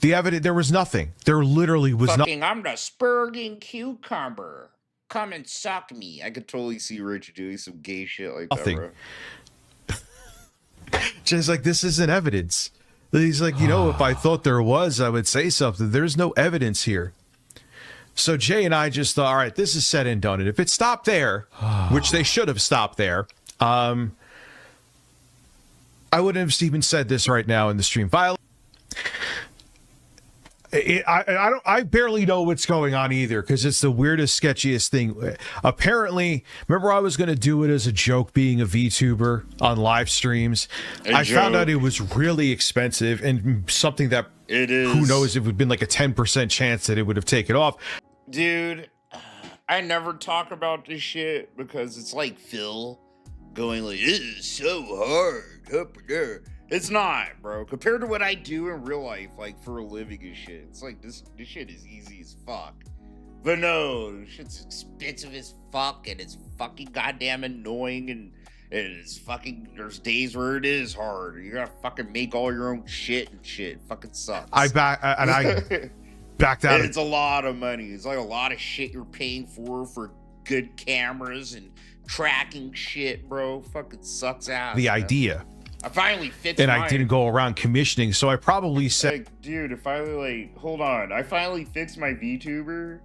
Speaker 6: The evidence, there was nothing. There literally was nothing.
Speaker 2: I'm the Spurging cucumber. Come and suck me. I could totally see Rich doing some gay shit like that, bro.
Speaker 6: Jay's like, this isn't evidence. He's like, you know, if I thought there was, I would say something. There's no evidence here. So Jay and I just thought, all right, this is said and done. And if it stopped there, which they should have stopped there, I wouldn't have even said this right now in the stream. I barely know what's going on either, because it's the weirdest, sketchiest thing. Apparently, remember I was going to do it as a joke, being a VTuber on live streams. I found out it was really expensive and something that
Speaker 2: it is.
Speaker 6: Who knows? It would have been like a 10% chance that it would have taken off.
Speaker 2: Dude, I never talk about this shit because it's like Phil going like, "This is so hard up there." It's not, bro. Compared to what I do in real life, like for a living and shit, it's like this shit is easy as fuck. But no, this shit's expensive as fuck, and it's fucking goddamn annoying, and it's fucking, there's days where it is hard. You gotta fucking make all your own shit and shit. It fucking sucks.
Speaker 6: I backed out.
Speaker 2: And it's a lot of money. It's like a lot of shit you're paying for good cameras and tracking shit, bro. Fucking sucks out.
Speaker 6: The idea.
Speaker 2: I finally fixed
Speaker 6: and
Speaker 2: mine.
Speaker 6: I didn't go around commissioning, so I probably said,
Speaker 2: like, dude, if I like, hold on, I finally fixed my VTuber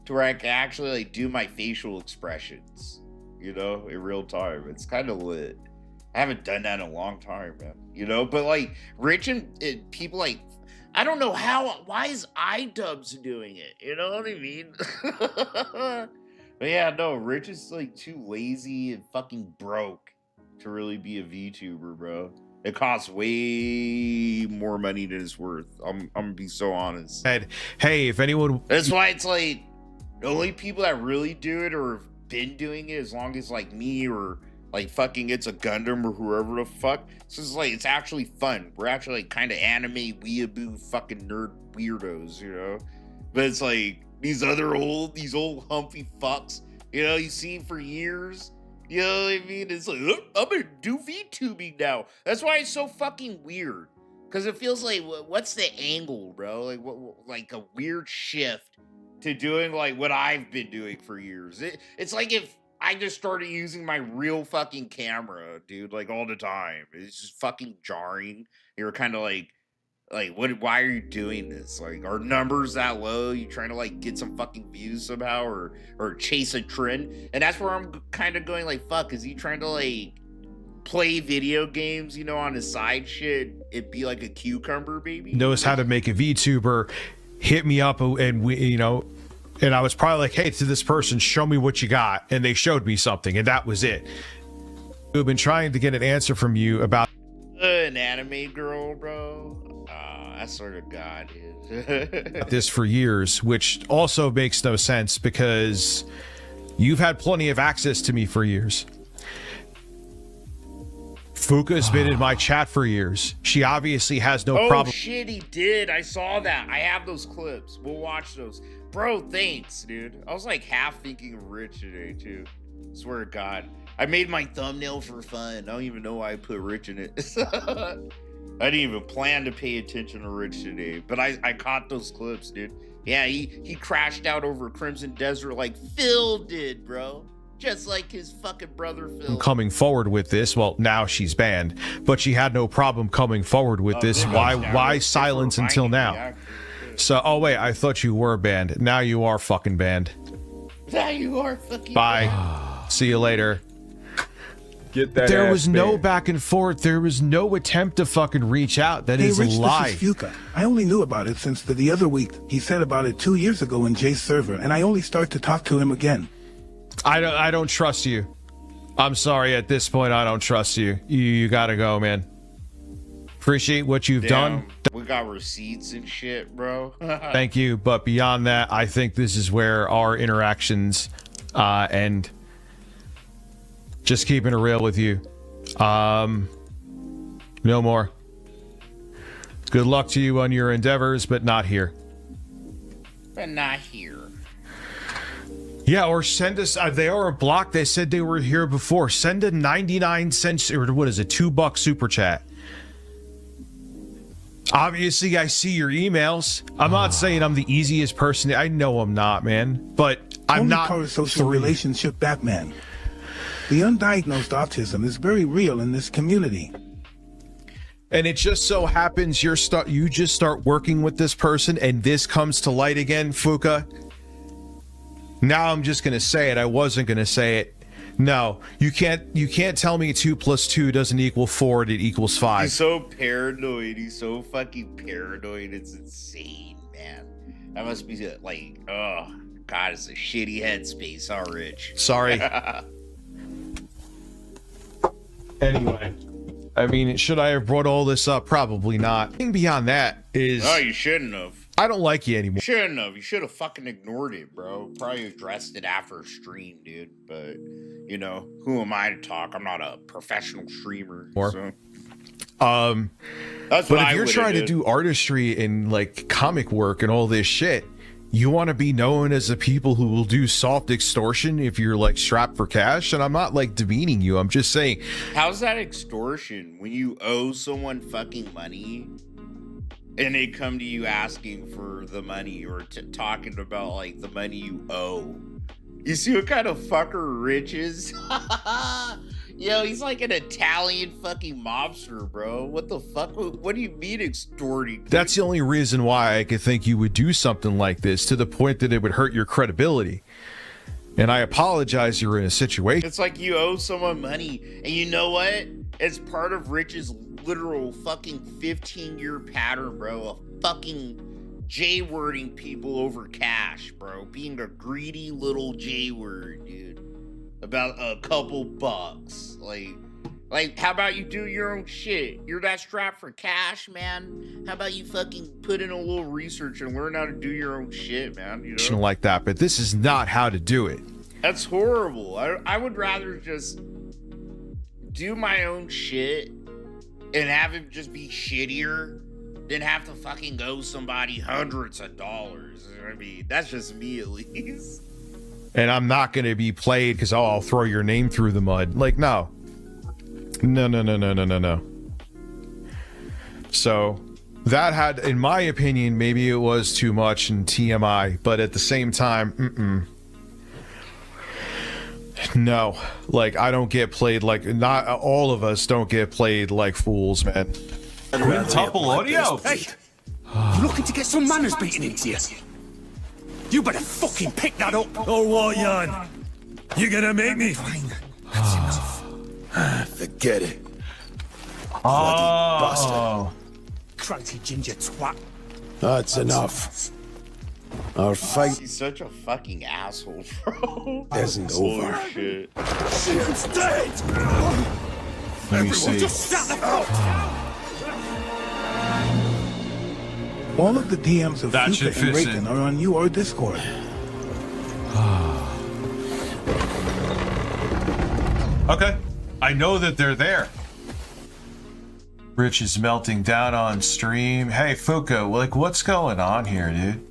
Speaker 2: to where I can actually like do my facial expressions, you know, in real time. It's kind of lit. I haven't done that in a long time, man. You know, but like Rich and people like, I don't know why is iDubbbz doing it? You know what I mean? But yeah, no, Rich is like too lazy and fucking broke to really be a VTuber, bro. It costs way more money than it's worth. I'm gonna be so honest.
Speaker 6: Hey, if anyone,
Speaker 2: that's why it's like the only people that really do it or have been doing it as long as like me or like fucking It's a Gundam or whoever the fuck. So it's like, it's actually fun. We're actually like kind of anime weeaboo fucking nerd weirdos, you know? But it's like these old humpy fucks, you know, you see for years. You know what I mean? It's like, I'm gonna do VTubing now. That's why it's so fucking weird. Because it feels like, what's the angle, bro? Like, like a weird shift to doing like what I've been doing for years. It's like if I just started using my real fucking camera, dude, like all the time. It's just fucking jarring. You're kind of like, why are you doing this? Like, are numbers that low? You trying to like get some fucking views somehow or chase a trend? And that's where I'm kind of going like, fuck, is he trying to like play video games, you know, on his side shit? It'd be like a cucumber, baby.
Speaker 6: Knows how to make a VTuber, hit me up and we, you know, and I was probably like, hey, to this person, show me what you got. And they showed me something, and that was it. We've been trying to get an answer from you about
Speaker 2: an anime girl, bro. I sort of got it.
Speaker 6: this for years, which also makes no sense because you've had plenty of access to me for years. Fuka's been in my chat for years. She obviously has no problem.
Speaker 2: Oh shit, he did. I saw that. I have those clips. We'll watch those. Bro, thanks, dude. I was like half thinking of Rich today, too. Swear to God. I made my thumbnail for fun. I don't even know why I put Rich in it. I didn't even plan to pay attention to Rich today, but I caught those clips, dude. Yeah, he crashed out over Crimson Desert like Phil did, bro. Just like his fucking brother Phil.
Speaker 6: Coming forward with this, well, now she's banned, but she had no problem coming forward with this. Why silence until now? So, oh wait, I thought you were banned. Now you are fucking banned.
Speaker 2: Now you are fucking
Speaker 6: bye.
Speaker 2: banned.
Speaker 6: See you later.
Speaker 8: Get that.
Speaker 6: There was no back and forth. There was no attempt to fucking reach out. That is a lie.
Speaker 9: This is Fuka. I only knew about it since the other week. He said about it 2 years ago in Jay's server, and I only started to talk to him again.
Speaker 6: I don't trust you. I'm sorry. At this point, I don't trust you. You gotta go, man. Appreciate what you've done.
Speaker 2: We got receipts and shit, bro.
Speaker 6: Thank you. But beyond that, I think this is where our interactions end. Just keeping it real with you. No more. Good luck to you on your endeavors, but not here.
Speaker 2: But not here.
Speaker 6: Yeah, or send us. They are a block. They said they were here before. Send a 99-cent, or what is it, $2 super chat. Obviously, I see your emails. I'm not saying I'm the easiest person. I know I'm not, man. But I'm not.
Speaker 9: Parasocial relationship Batman. The undiagnosed autism is very real in this community.
Speaker 6: And it just so happens you just start working with this person and this comes to light again, Fuka. Now I'm just going to say it. I wasn't going to say it. No, you can't tell me 2 + 2 doesn't equal 4 and it equals 5.
Speaker 2: He's so paranoid. He's so fucking paranoid. It's insane, man. That must be like, oh God, it's a shitty headspace. All Rich.
Speaker 6: Sorry. Anyway, I mean, should I have brought all this up? Probably not. The thing beyond that is,
Speaker 2: Oh, you shouldn't have.
Speaker 6: I don't like you anymore.
Speaker 2: You shouldn't have. You should have fucking ignored it, bro. Probably addressed it after a stream, dude. But you know, who am I to talk? I'm not a professional streamer. So. That's
Speaker 6: but
Speaker 2: what
Speaker 6: if you're trying to
Speaker 2: did.
Speaker 6: do artistry and like comic work and all this shit, you want to be known as the people who will do soft extortion if you're like strapped for cash. And I'm not like demeaning you. I'm just saying,
Speaker 2: How's that extortion when you owe someone fucking money and they come to you asking for the money or talking about like the money you owe? You see what kind of fucker Rich is? Yo, he's like an Italian fucking mobster, bro. What the fuck? What do you mean extorting?
Speaker 6: that's the only reason why I could think you would do something like this, to the point that it would hurt your credibility. And I apologize you're in a situation.
Speaker 2: It's like you owe someone money, and you know what? It's part of Rich's literal fucking 15-year pattern, bro, of fucking J-wording people over cash, bro. Being a greedy little J-word, dude. About a couple bucks. Like, how about you do your own shit? You're that strapped for cash, man. How about you fucking put in a little research and learn how to do your own shit, man? You know?
Speaker 6: Like that, but this is not how to do it.
Speaker 2: That's horrible. I would rather just do my own shit and have it just be shittier than have to fucking owe somebody hundreds of dollars. I mean, that's just me at least.
Speaker 6: And I'm not going to be played because, I'll throw your name through the mud. Like, no. No. So that had, in my opinion, maybe it was too much in TMI, but at the same time, no. Like, I don't get played like, not all of us don't get played like fools, man.
Speaker 10: Topple audio.
Speaker 11: Hey, you looking to get some manners beaten into you? You better fucking pick that up.
Speaker 10: Or what, Jan? You gonna make me?
Speaker 11: Fine. That's enough.
Speaker 10: Forget it.
Speaker 11: Bastard. Cranky ginger twat.
Speaker 10: That's enough. Our fight
Speaker 2: He's such a fucking asshole, bro.
Speaker 10: isn't over.
Speaker 2: Shit.
Speaker 11: She's dead.
Speaker 6: Let me see.
Speaker 11: Just shut the fuck.
Speaker 9: All of the DMs of
Speaker 10: That should
Speaker 9: Fuka and
Speaker 10: fit
Speaker 9: Reagan
Speaker 10: in.
Speaker 9: are on your Discord.
Speaker 6: Okay. I know that they're there. Rich is melting down on stream. Hey, Fuka, like, what's going on here, dude?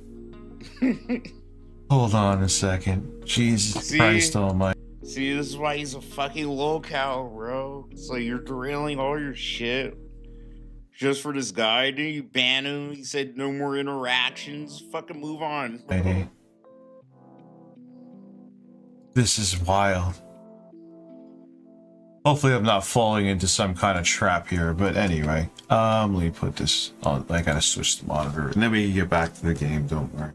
Speaker 6: Hold on a second. Jesus Christ almighty.
Speaker 2: See, this is why he's a fucking lolcow, bro. It's like you're derailing all your shit just for this guy. Didn't you ban him? He said no more interactions. Fucking move on.
Speaker 6: Lady. This is wild. Hopefully I'm not falling into some kind of trap here, but anyway. Let me put this on. I gotta switch the monitor, and then we can get back to the game, don't worry.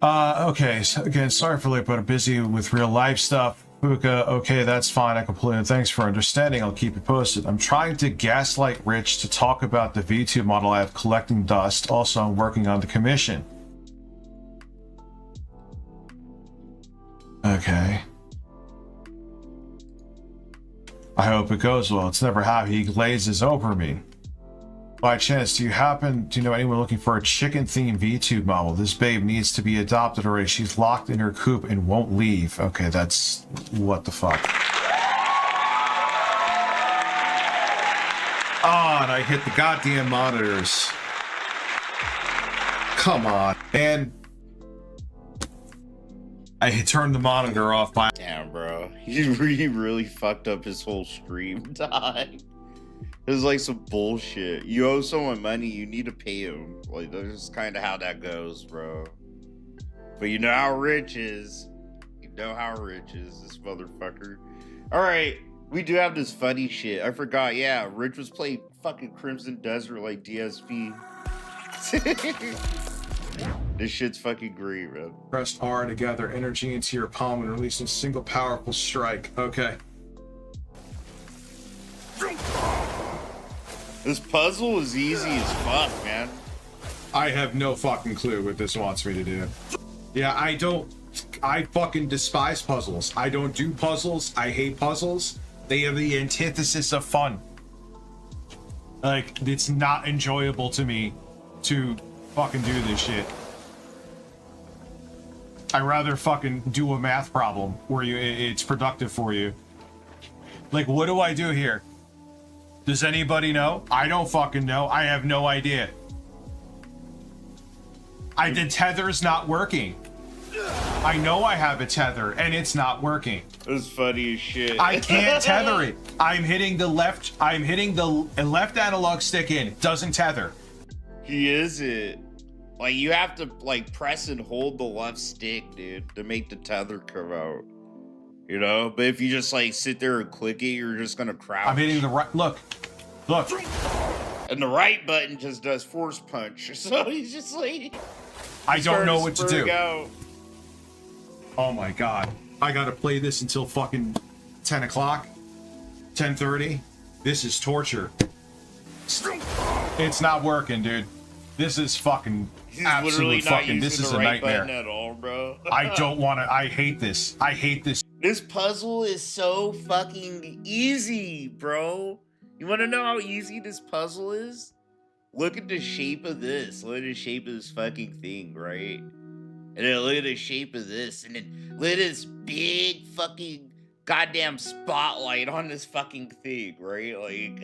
Speaker 6: Okay, so again, sorry for late, but I'm busy with real life stuff. Fuka, okay, that's fine. I completely, thanks for understanding. I'll keep you posted. I'm trying to gaslight Rich to talk about the V2 model I have collecting dust. Also, I'm working on the commission. Okay. I hope it goes well. It's never happened. He glazes over me. By chance, do you know anyone looking for a chicken-themed VTube model? This babe needs to be adopted already. She's locked in her coop and won't leave. Okay, that's... what the fuck? Oh, and I hit the goddamn monitors. Come on. And... I turned the monitor off by...
Speaker 2: Damn, bro. He really fucked up his whole stream time. It was like some bullshit. You owe someone money, you need to pay him. Like, that's just kind of how that goes, bro. But you know how Rich is. You know how Rich is, this motherfucker. Alright, we do have this funny shit. I forgot, yeah, Rich was playing fucking Crimson Desert like DSP. This shit's fucking great, man.
Speaker 6: Press R to gather energy into your palm and release a single powerful strike. Okay.
Speaker 2: This puzzle is easy as fuck, man.
Speaker 6: I have no fucking clue what this wants me to do. Yeah, I fucking despise puzzles. I don't do puzzles. I hate puzzles. They are the antithesis of fun. Like, it's not enjoyable to me to fucking do this shit. I rather fucking do a math problem where it's productive for you. Like, what do I do here? Does anybody know? I don't fucking know. I have no idea. The tether's not working. I know I have a tether and it's not working.
Speaker 2: That's funny as shit.
Speaker 6: I can't tether it. I'm hitting the left analog stick in. It doesn't tether.
Speaker 2: He is it. Like, you have to, like, press and hold the left stick, dude, to make the tether come out. You know? But if you just, like, sit there and click it, you're just gonna crouch.
Speaker 6: I'm hitting the right... Look.
Speaker 2: And the right button just does force punch. So he's just, like...
Speaker 6: I don't know what to do.
Speaker 2: Out.
Speaker 6: Oh, my God. I gotta play this until fucking 10 o'clock. 10:30. This is torture. It's not working, dude. This is fucking... absolute fucking... This is a nightmare.
Speaker 2: At all, bro.
Speaker 6: I don't want to... I hate this. I hate this.
Speaker 2: This puzzle is so fucking easy, bro. You want to know how easy this puzzle is? Look at the shape of this. Look at the shape of this fucking thing, right? And then look at the shape of this. And then look at this big fucking goddamn spotlight on this fucking thing, right? Like,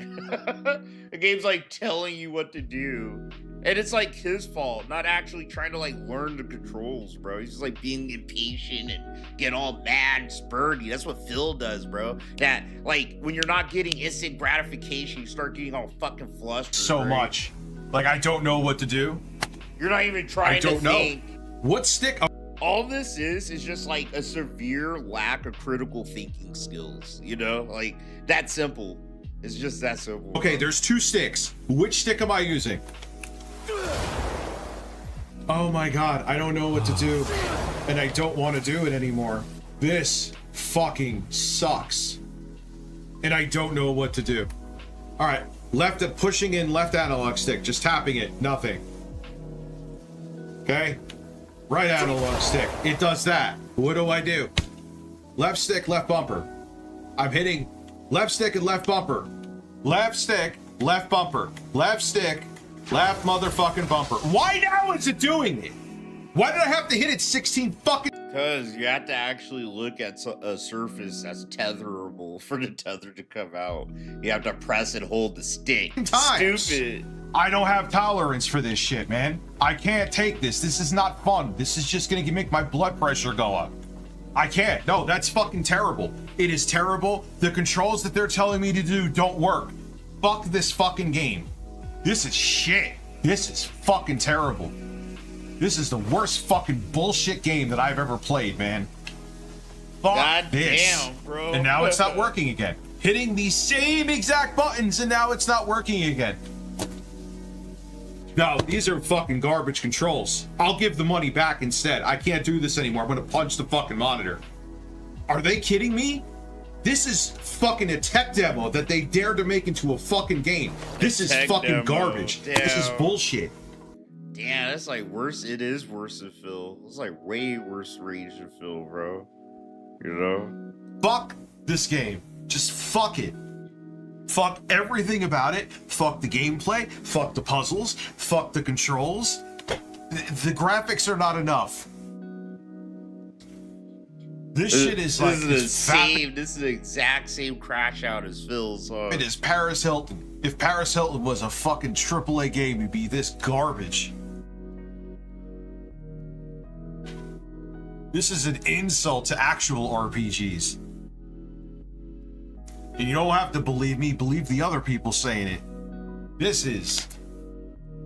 Speaker 2: the game's like telling you what to do. And it's like his fault, not actually trying to like learn the controls, bro. He's just like being impatient and getting all mad and spurty. That's what Phil does, bro. That like when you're not getting instant gratification, you start getting all fucking flustered.
Speaker 6: So
Speaker 2: right?
Speaker 6: much. Like, I don't know what to do.
Speaker 2: You're not even trying to think.
Speaker 6: What stick?
Speaker 2: All this is just like a severe lack of critical thinking skills, you know? Like, that simple. It's just that simple.
Speaker 6: Okay, there's two sticks. Which stick am I using? Oh my God, I don't know what to do. And I don't want to do it anymore. This fucking sucks. And I don't know what to do. All right, pushing in left analog stick, just tapping it, nothing. Okay, right analog stick, it does that. What do I do? Left stick, left bumper. I'm hitting left stick and left bumper. Left stick, left bumper. Left stick, left motherfucking bumper. Why now is it doing it? Why did I have to hit it 16 fucking...
Speaker 2: Because you have to actually look at a surface that's tetherable for the tether to come out. You have to press and hold the stick. Stupid.
Speaker 6: I don't have tolerance for this shit, man. I can't take this. This is not fun. This is just gonna make my blood pressure go up. I can't. No, that's fucking terrible. It is terrible. The controls that they're telling me to do don't work. Fuck this fucking game. This is shit. This is fucking terrible. This is the worst fucking bullshit game that I've ever played, man. Fuck
Speaker 2: God
Speaker 6: this.
Speaker 2: Damn, bro.
Speaker 6: And now it's not working again. Hitting these same exact buttons and now it's not working again. No, these are fucking garbage controls. I'll give the money back instead. I can't do this anymore. I'm gonna punch the fucking monitor. Are they kidding me? This is fucking a tech demo that they dared to make into a fucking game. This is fucking
Speaker 2: demo.
Speaker 6: garbage.
Speaker 2: Damn.
Speaker 6: This is bullshit.
Speaker 2: Damn, that's like worse. It is worse than Phil. It's like way worse range than Phil, bro. You know?
Speaker 6: Fuck this game. Just fuck it. Fuck everything about it. Fuck the gameplay. Fuck the puzzles. Fuck the controls. The graphics are not enough. This shit is like
Speaker 2: this is the exact same crash out as Phil's.
Speaker 6: It is Paris Hilton. If Paris Hilton was a fucking AAA game, it'd be this garbage. This is an insult to actual RPGs. And you don't have to believe me, believe the other people saying it. This is...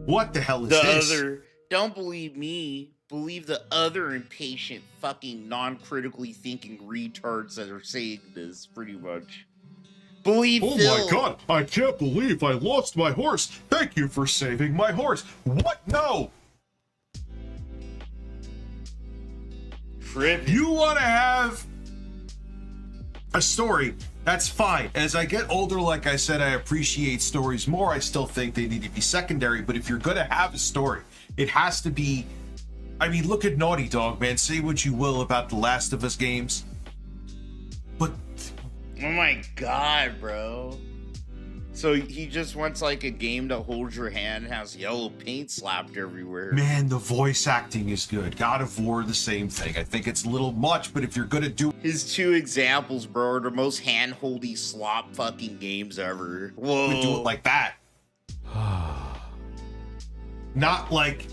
Speaker 6: What the hell is this?
Speaker 2: Don't believe me. Believe the other impatient, fucking, non-critically thinking retards that are saying this, pretty much. Believe Phil.
Speaker 6: Oh my God, I can't believe I lost my horse. Thank you for saving my horse. What? No!
Speaker 2: tripping.
Speaker 6: You want to have a story, that's fine. As I get older, like I said, I appreciate stories more. I still think they need to be secondary, but if you're going to have a story, it has to be... I mean, look at Naughty Dog, man. Say what you will about the Last of Us games, but...
Speaker 2: Oh my god, bro. So he just wants like a game that holds your hand and has yellow paint slapped everywhere.
Speaker 6: Man, the voice acting is good. God of War, the same thing. I think it's a little much, but if you're gonna do...
Speaker 2: His two examples, bro, are the most hand-holdy slop fucking games ever. Whoa.
Speaker 6: We do it like that. Not like...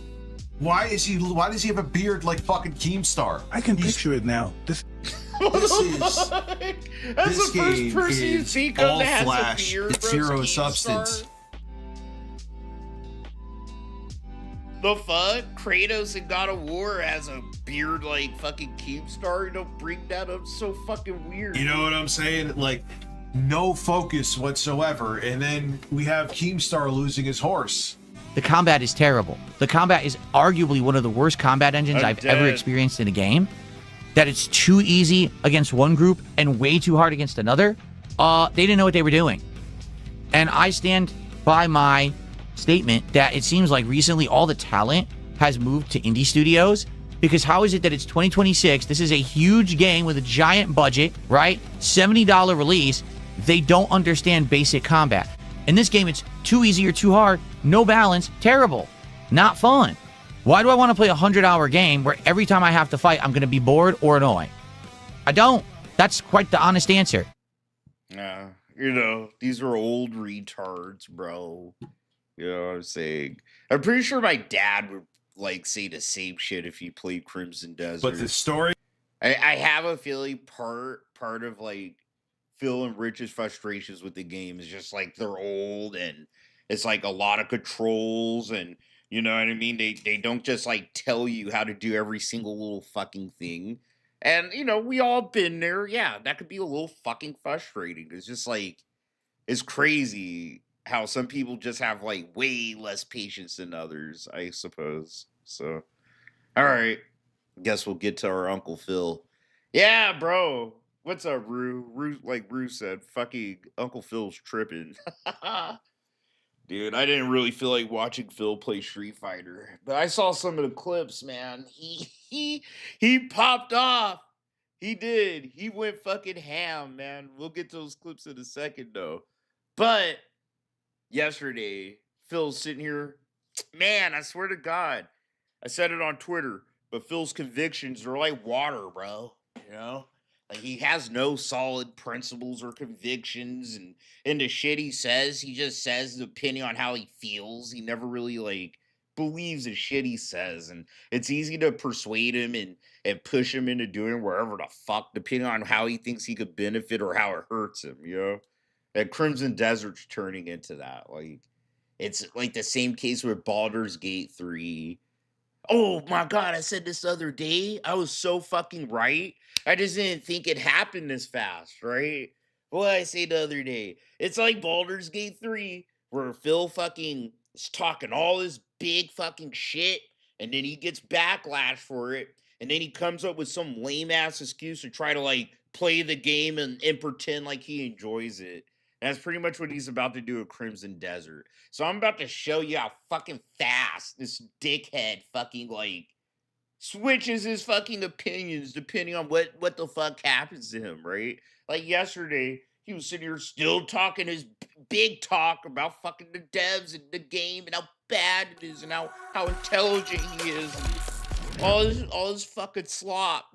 Speaker 6: Why does he have a beard like fucking Keemstar?
Speaker 9: I can picture it now.
Speaker 2: That's the first person you think of that has
Speaker 6: flash.
Speaker 2: a beard,
Speaker 6: It's
Speaker 2: bro.
Speaker 6: zero
Speaker 2: Keemstar.
Speaker 6: substance.
Speaker 2: The fuck? Kratos in God of War has a beard like fucking Keemstar. Don't bring that up. So fucking weird.
Speaker 6: You know what I'm saying? Like, no focus whatsoever. And then we have Keemstar losing his horse.
Speaker 12: The combat is terrible. The combat is arguably one of the worst combat engines I've ever experienced in a game. That it's too easy against one group and way too hard against another. They didn't know what they were doing. And I stand by my statement that it seems like recently all the talent has moved to indie studios. Because how is it that it's 2026, this is a huge game with a giant budget, right? $70 release. They don't understand basic combat. In this game, it's too easy or too hard, no balance, terrible, not fun. Why do I want to play a 100-hour game where every time I have to fight, I'm going to be bored or annoyed? I don't. That's quite the honest answer.
Speaker 2: Yeah, you know, these are old retards, bro. You know what I'm saying? I'm pretty sure my dad would, like, say the same shit if he played Crimson Desert.
Speaker 6: But the story...
Speaker 2: I have a feeling part of, like, Phil and Rich's frustrations with the game is just like they're old and it's like a lot of controls and you know what I mean? They don't just like tell you how to do every single little fucking thing. And you know, we all been there. Yeah, that could be a little fucking frustrating. It's just like it's crazy how some people just have like way less patience than others, I suppose. So all right. Guess we'll get to our Uncle Phil. Yeah, bro. What's up, Rue? Like Rue said, fucking Uncle Phil's tripping. Dude, I didn't really feel like watching Phil play Street Fighter, but I saw some of the clips, man. He popped off. He did. He went fucking ham, man. We'll get to those clips in a second, though. But yesterday, Phil's sitting here. Man, I swear to God, I said it on Twitter, but Phil's convictions are like water, bro. You know? Like, he has no solid principles or convictions, and the shit he just says depending on how he feels. He never really, like, believes the shit he says, and it's easy to persuade him and push him into doing wherever the fuck, depending on how he thinks he could benefit or how it hurts him, you know? And Crimson Desert's turning into that. Like, it's, like, the same case with Baldur's Gate 3. Oh, my God, I said this the other day. I was so fucking right. I just didn't think it happened this fast, right? What did I say the other day? It's like Baldur's Gate 3, where Phil fucking is talking all this big fucking shit, and then he gets backlash for it, and then he comes up with some lame-ass excuse to try to, like, play the game and pretend like he enjoys it. And that's pretty much what he's about to do at Crimson Desert. So I'm about to show you how fucking fast this dickhead fucking, like, switches his fucking opinions depending on what the fuck happens to him, right? Like yesterday, he was sitting here still talking his big talk about fucking the devs and the game and how bad it is and how intelligent he is. And all this fucking slop,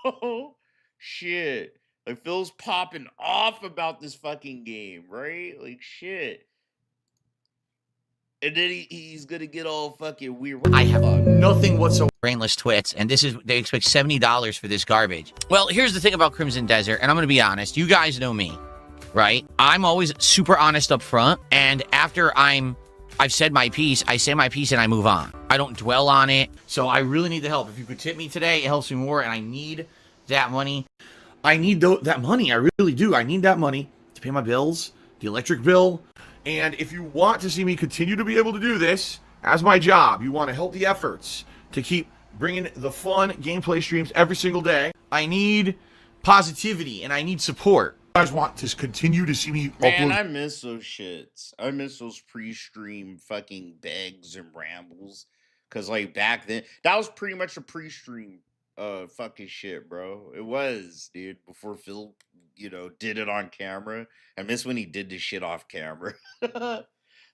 Speaker 2: bro. Shit. Like Phil's popping off about this fucking game, right? Like shit. And then he's gonna get all fucking weird.
Speaker 12: I have nothing whatsoever. Brainless twits, and they expect $70 for this garbage. Well, here's the thing about Crimson Desert, and I'm gonna be honest. You guys know me, right? I'm always super honest up front, and after I've said my piece, I say my piece and I move on. I don't dwell on it. So I really need the help. If you could tip me today, it helps me more, and I need that money. I need that money. I really do. I need that money to pay my bills, the electric bill. And if you want to see me continue to be able to do this as my job, you want to help the efforts to keep
Speaker 13: bringing the fun gameplay streams every single day. I need positivity and I need support.
Speaker 14: You guys want to continue to see me
Speaker 2: Man,
Speaker 14: upload?
Speaker 2: I miss those shits. I miss those pre-stream fucking begs and rambles. Cause like back then, that was pretty much a pre-stream fucking shit, bro. It was, dude, before Phil, did it on camera. I miss when he did this shit off camera.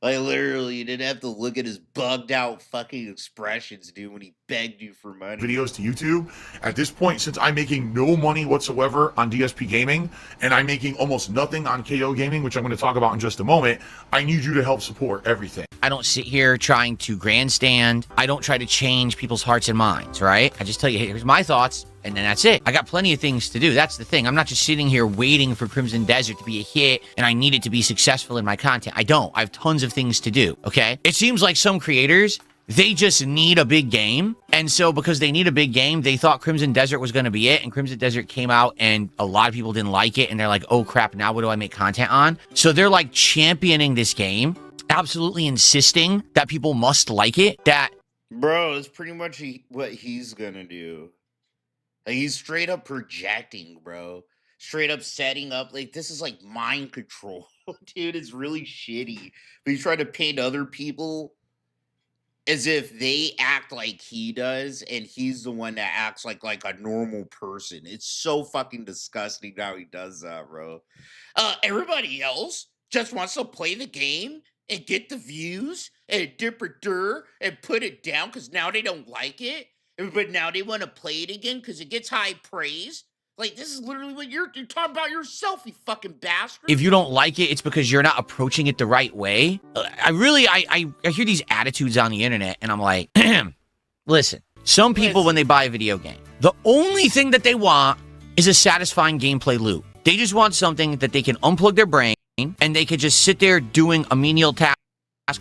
Speaker 2: Like literally, you didn't have to look at his bugged out fucking expressions, dude, when he begged you for money.
Speaker 14: Videos to YouTube. At this point, since I'm making no money whatsoever on DSP Gaming, and I'm making almost nothing on KO Gaming, which I'm going to talk about in just a moment, I need you to help support everything.
Speaker 12: I don't sit here trying to grandstand. I don't try to change people's hearts and minds, right? I just tell you, hey, here's my thoughts, and then that's it. I got plenty of things to do. That's the thing. I'm not just sitting here waiting for Crimson Desert to be a hit, and I need it to be successful in my content. I don't. I have tons of things to do, okay? It seems like some creators, they just need a big game. And so because they need a big game, they thought Crimson Desert was going to be it. And Crimson Desert came out and a lot of people didn't like it. And they're like, oh crap, now what do I make content on? So they're like championing this game, absolutely insisting that people must like it. That,
Speaker 2: bro, it's pretty much what he's gonna do. Like he's straight up projecting, bro. Straight up setting up. Like this is like mind control, dude. It's really shitty. But he's trying to paint other people as if they act like he does, and he's the one that acts like a normal person. It's so fucking disgusting how he does that, bro. Everybody else just wants to play the game and get the views and dipper and put it down because now they don't like it, but now they want to play it again because it gets high praise. Like, this is literally what you're talking about yourself, you fucking bastard.
Speaker 12: if you don't like it, it's because you're not approaching it the right way. I hear these attitudes on the internet, and I'm like, listen, some people, when they buy a video game, the only thing that they want is a satisfying gameplay loop. They just want something that they can unplug their brain, and they could just sit there doing a menial task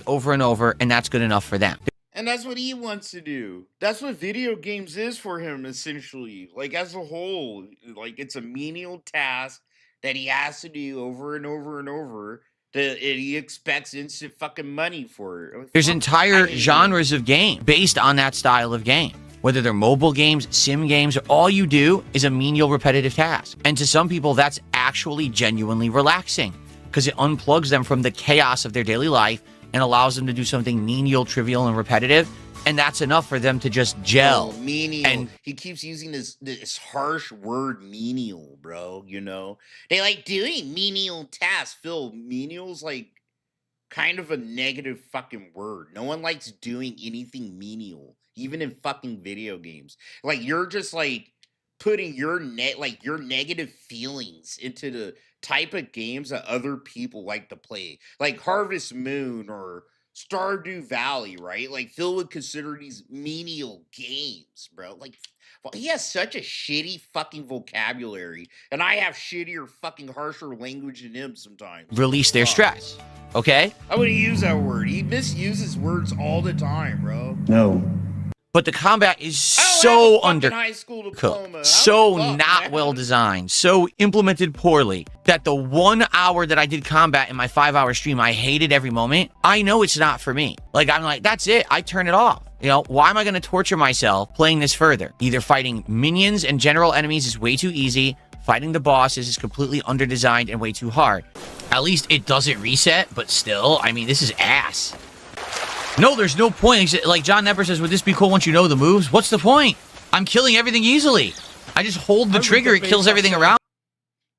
Speaker 12: over and over, and that's good enough for them.
Speaker 2: And that's what he wants to do. That's what video games is for him, essentially. Like, as a whole, like, it's a menial task that he has to do over and over and over. And he expects instant fucking money for it.
Speaker 12: There's entire genres of game based on that style of game. Whether they're mobile games, sim games, all you do is a menial repetitive task. And to some people, that's actually genuinely relaxing because it unplugs them from the chaos of their daily life and allows them to do something menial, trivial, and repetitive. And that's enough for them to just gel.
Speaker 2: Oh, menial.
Speaker 12: And
Speaker 2: he keeps using this harsh word, menial, bro. You know? They like doing menial tasks. Phil, menial's like kind of a negative fucking word. No one likes doing anything menial, even in fucking video games. Like, you're just like putting your negative feelings into the type of games that other people like to play, like Harvest Moon or Stardew Valley, right? Like, Phil would consider these menial games, bro. Like, well, he has such a shitty fucking vocabulary, and I have shittier fucking harsher language than him sometimes.
Speaker 12: release their stress, okay?
Speaker 2: I wouldn't use that word. He misuses words all the time, bro.
Speaker 12: No. But the combat is so undercooked, so not well designed, so implemented poorly that the 1 hour that I did combat in my 5-hour stream, I hated every moment. I know it's not for me. Like, I'm like, that's it. I turn it off. You know, why am I going to torture myself playing this further? Either fighting minions and general enemies is way too easy. Fighting the bosses is completely underdesigned and way too hard. At least it doesn't reset, but still, I mean, this is ass. No, there's no point. Like John Nepper says, would this be cool once you know the moves? What's the point? I'm killing everything easily. I just hold the trigger, it kills everything around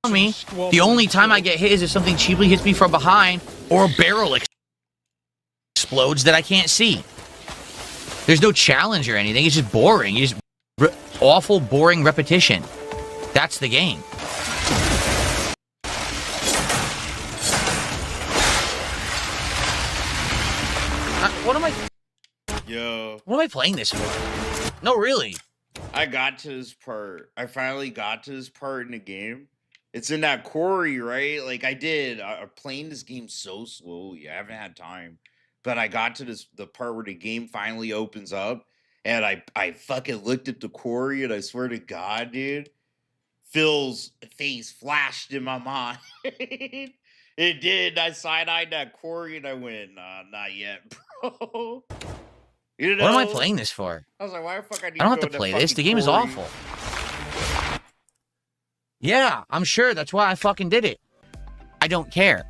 Speaker 12: me. The only time I get hit is if something cheaply hits me from behind or a barrel explodes that I can't see. There's no challenge or anything. It's just boring. You just awful, boring repetition. That's the game. What am I?
Speaker 2: Yo.
Speaker 12: What am I playing this for? No, really.
Speaker 2: I got to this part. I finally got to this part in the game. It's in that quarry, right? Like, I'm playing this game so slowly. I haven't had time. But I got to the part where the game finally opens up. And I fucking looked at the quarry, and I swear to God, dude, Phil's face flashed in my mind. It did. I side-eyed that quarry, and I went, nah, not yet, bro. You know?
Speaker 12: What am I playing this for?
Speaker 2: I was like, why the fuck I need
Speaker 12: I don't have
Speaker 2: go
Speaker 12: to play this.
Speaker 2: fucking
Speaker 12: The game is
Speaker 2: Corey?
Speaker 12: awful. Yeah, I'm sure. That's why I fucking did it. I don't care.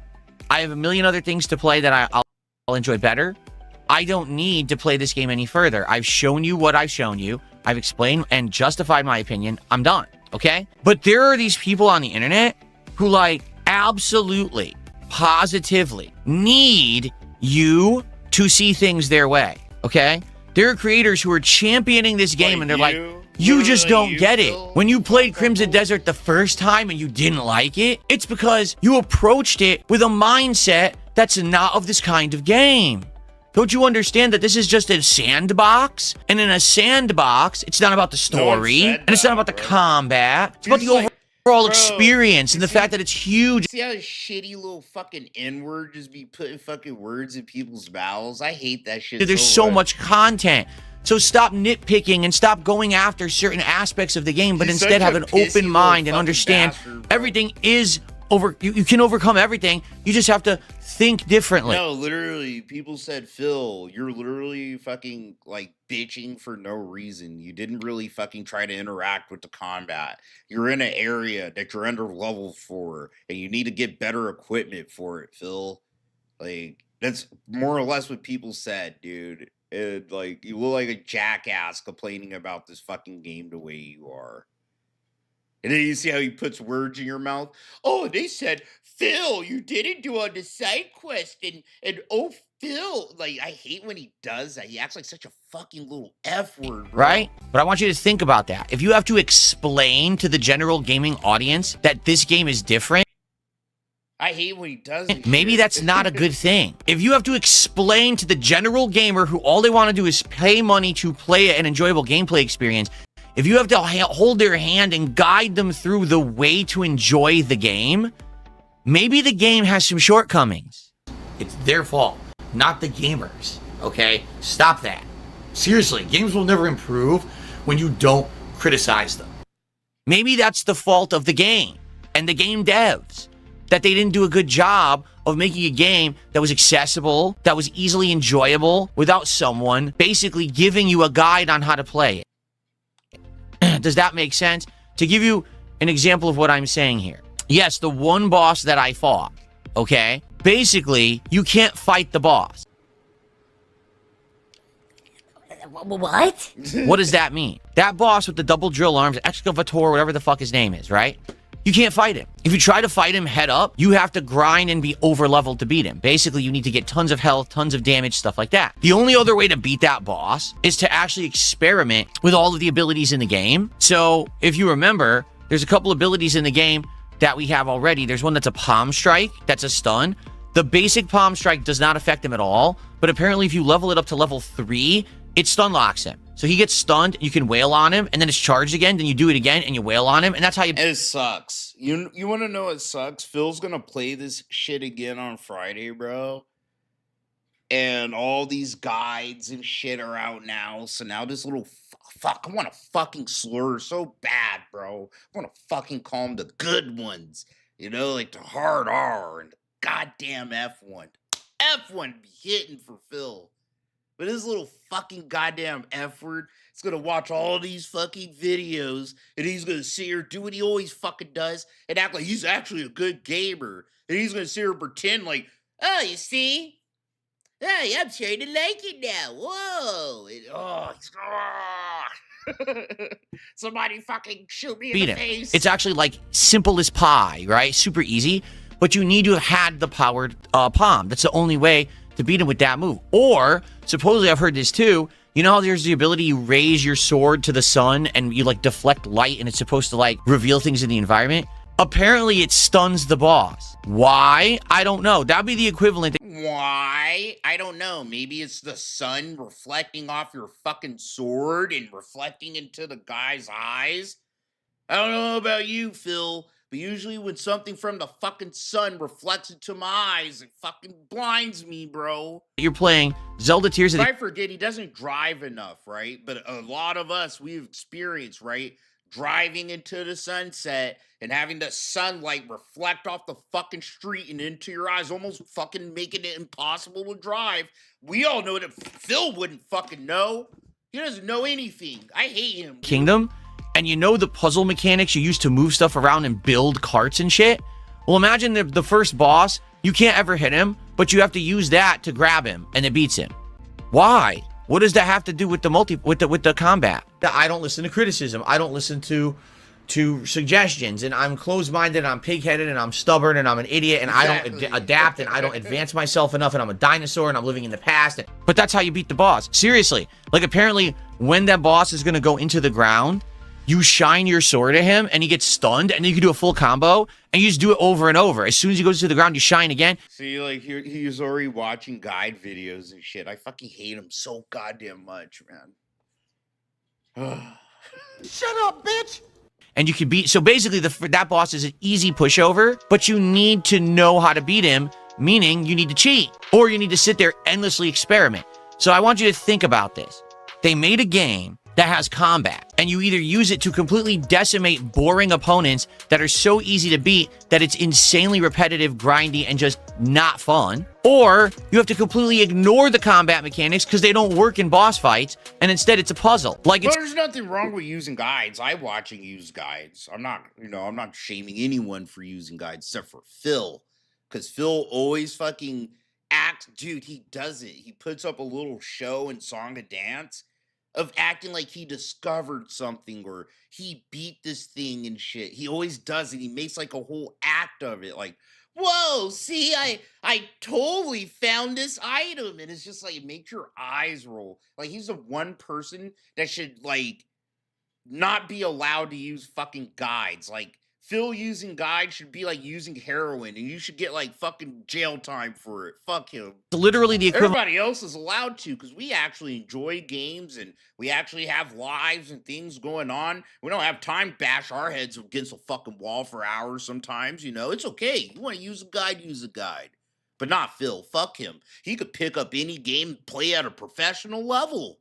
Speaker 12: I have a million other things to play that I'll enjoy better. I don't need to play this game any further. I've shown you what I've shown you. I've explained and justified my opinion. I'm done. Okay? But there are these people on the internet who, like, absolutely, positively need you to see things their way. Okay? There are creators who are championing this game, and they're like, you just don't get it. When you played Crimson Desert the first time and you didn't like it, it's because you approached it with a mindset that's not of this kind of game. Don't you understand that this is just a sandbox? And in a sandbox, it's not about the story, and it's not about the combat. It's about the overall experience and the fact that it's huge.
Speaker 2: See how shitty little fucking N-word just be putting fucking words in people's mouths? I hate that shit.
Speaker 12: There's so much content. So stop nitpicking and stop going after certain aspects of the game, but instead have an open mind and understand everything is you can overcome everything. You just have to think differently.
Speaker 2: No, literally, people said, Phil, you're literally fucking like bitching for no reason. You didn't really fucking try to interact with the combat. You're in an area that you're under level for, and you need to get better equipment for it, Phil. Like, that's more or less what people said, dude. And like, you look like a jackass complaining about this fucking game the way you are. And then you see how he puts words in your mouth. Oh, they said, Phil, you didn't do on the side quest. And oh, Phil. Like, I hate when he does that. He acts like such a fucking little F word, bro.
Speaker 12: Right? But I want you to think about that. If you have to explain to the general gaming audience that this game is different,
Speaker 2: I hate when he does it.
Speaker 12: Maybe that's not a good thing. If you have to explain to the general gamer who all they want to do is pay money to play an enjoyable gameplay experience, if you have to hold their hand and guide them through the way to enjoy the game, maybe the game has some shortcomings. It's their fault, not the gamers, okay? Stop that. Seriously, games will never improve when you don't criticize them. Maybe that's the fault of the game and the game devs, that they didn't do a good job of making a game that was accessible, that was easily enjoyable, without someone basically giving you a guide on how to play it. Does that make sense? To give you an example of what I'm saying here. Yes, the one boss that I fought, okay? Basically, you can't fight the boss.
Speaker 15: What?
Speaker 12: What does that mean? That boss with the double drill arms, excavator, whatever the fuck his name is, right? You can't fight him. If you try to fight him head up, you have to grind and be over-leveled to beat him. Basically, you need to get tons of health, tons of damage, stuff like that. The only other way to beat that boss is to actually experiment with all of the abilities in the game. So, if you remember, there's a couple abilities in the game that we have already. There's one that's a palm strike, that's a stun. The basic palm strike does not affect him at all, but apparently if you level it up to level 3, it stun locks him. So he gets stunned, you can wail on him, and then it's charged again, then you do it again, and you wail on him, and that's how you...
Speaker 2: It sucks. You want to know what sucks? Phil's going to play this shit again on Friday, bro. And all these guides and shit are out now. So now this little... Fuck, I want to fucking slur so bad, bro. I want to fucking call them the good ones. You know, like the hard R and the goddamn F1. F1 be hitting for Phil. But this little fucking goddamn F word is gonna watch all these fucking videos and he's gonna sit here, do what he always fucking does, and act like he's actually a good gamer. And he's gonna sit here and pretend like, oh, you see? Hey, I'm starting to like it now. Whoa. Somebody fucking shoot me in the face.
Speaker 12: It's actually like simple as pie, right? Super easy. But you need to have had the powered palm. That's the only way to beat him with that move. Or, supposedly I've heard this too, you know how there's the ability you raise your sword to the sun and you like deflect light and it's supposed to like reveal things in the environment? Apparently it stuns the boss. Why? I don't know. That'd be the equivalent.
Speaker 2: Why? I don't know. Maybe it's the sun reflecting off your fucking sword and reflecting into the guy's eyes. I don't know about you, Phil, but usually when something from the fucking sun reflects into my eyes, it fucking blinds me, bro.
Speaker 12: You're playing Zelda Tears of the...
Speaker 2: I forget he doesn't drive enough, right? But a lot of us, we've experienced, right? driving into the sunset and having the sunlight reflect off the fucking street and into your eyes, almost fucking making it impossible to drive. We all know that Phil wouldn't fucking know. He doesn't know anything. I hate him.
Speaker 12: Kingdom, and you know the puzzle mechanics you use to move stuff around and build carts and shit. Well, imagine the first boss, you can't ever hit him, but you have to use that to grab him, and it beats him. Why? What does that have to do with the combat?
Speaker 13: I don't listen to criticism. I don't listen to suggestions, and I'm closed-minded, and I'm pig-headed, and I'm stubborn, and I'm an idiot, and I don't adapt, and I don't advance myself enough, and I'm a dinosaur, and I'm living in the past.
Speaker 12: But that's how you beat the boss. Seriously. Like, apparently, when that boss is going to go into the ground, you shine your sword at him, and he gets stunned, and then you can do a full combo, and you just do it over and over. As soon as he goes to the ground, you shine again.
Speaker 2: See, like, he's already watching guide videos and shit. I fucking hate him so goddamn much, man.
Speaker 11: Shut up, bitch!
Speaker 12: And you can beat... So basically, that boss is an easy pushover, but you need to know how to beat him, meaning you need to cheat, or you need to sit there endlessly experiment. So I want you to think about this. They made a game that has combat, and you either use it to completely decimate boring opponents that are so easy to beat that it's insanely repetitive, grindy, and just not fun, or you have to completely ignore the combat mechanics because they don't work in boss fights, and instead it's a puzzle. Like, it's...
Speaker 2: There's nothing wrong with using guides. I watching use guides. I'm not shaming anyone for using guides except for Phil, because Phil always fucking acts. Dude, he does it. He puts up a little show and song and dance of acting like he discovered something or he beat this thing and shit. He always does it. He makes like a whole act of it. Like, whoa, see, I totally found this item. And it's just like, it makes your eyes roll. Like, he's the one person that should, like, not be allowed to use fucking guides. Like, Phil using guides should be like using heroin, and you should get like fucking jail time for it. Fuck him.
Speaker 12: Literally the equivalent.
Speaker 2: Everybody else is allowed to, because we actually enjoy games and we actually have lives and things going on. We don't have time to bash our heads against a fucking wall for hours sometimes, you know. It's okay. You want to use a guide, use a guide. But not Phil. Fuck him. He could pick up any game and play at a professional level.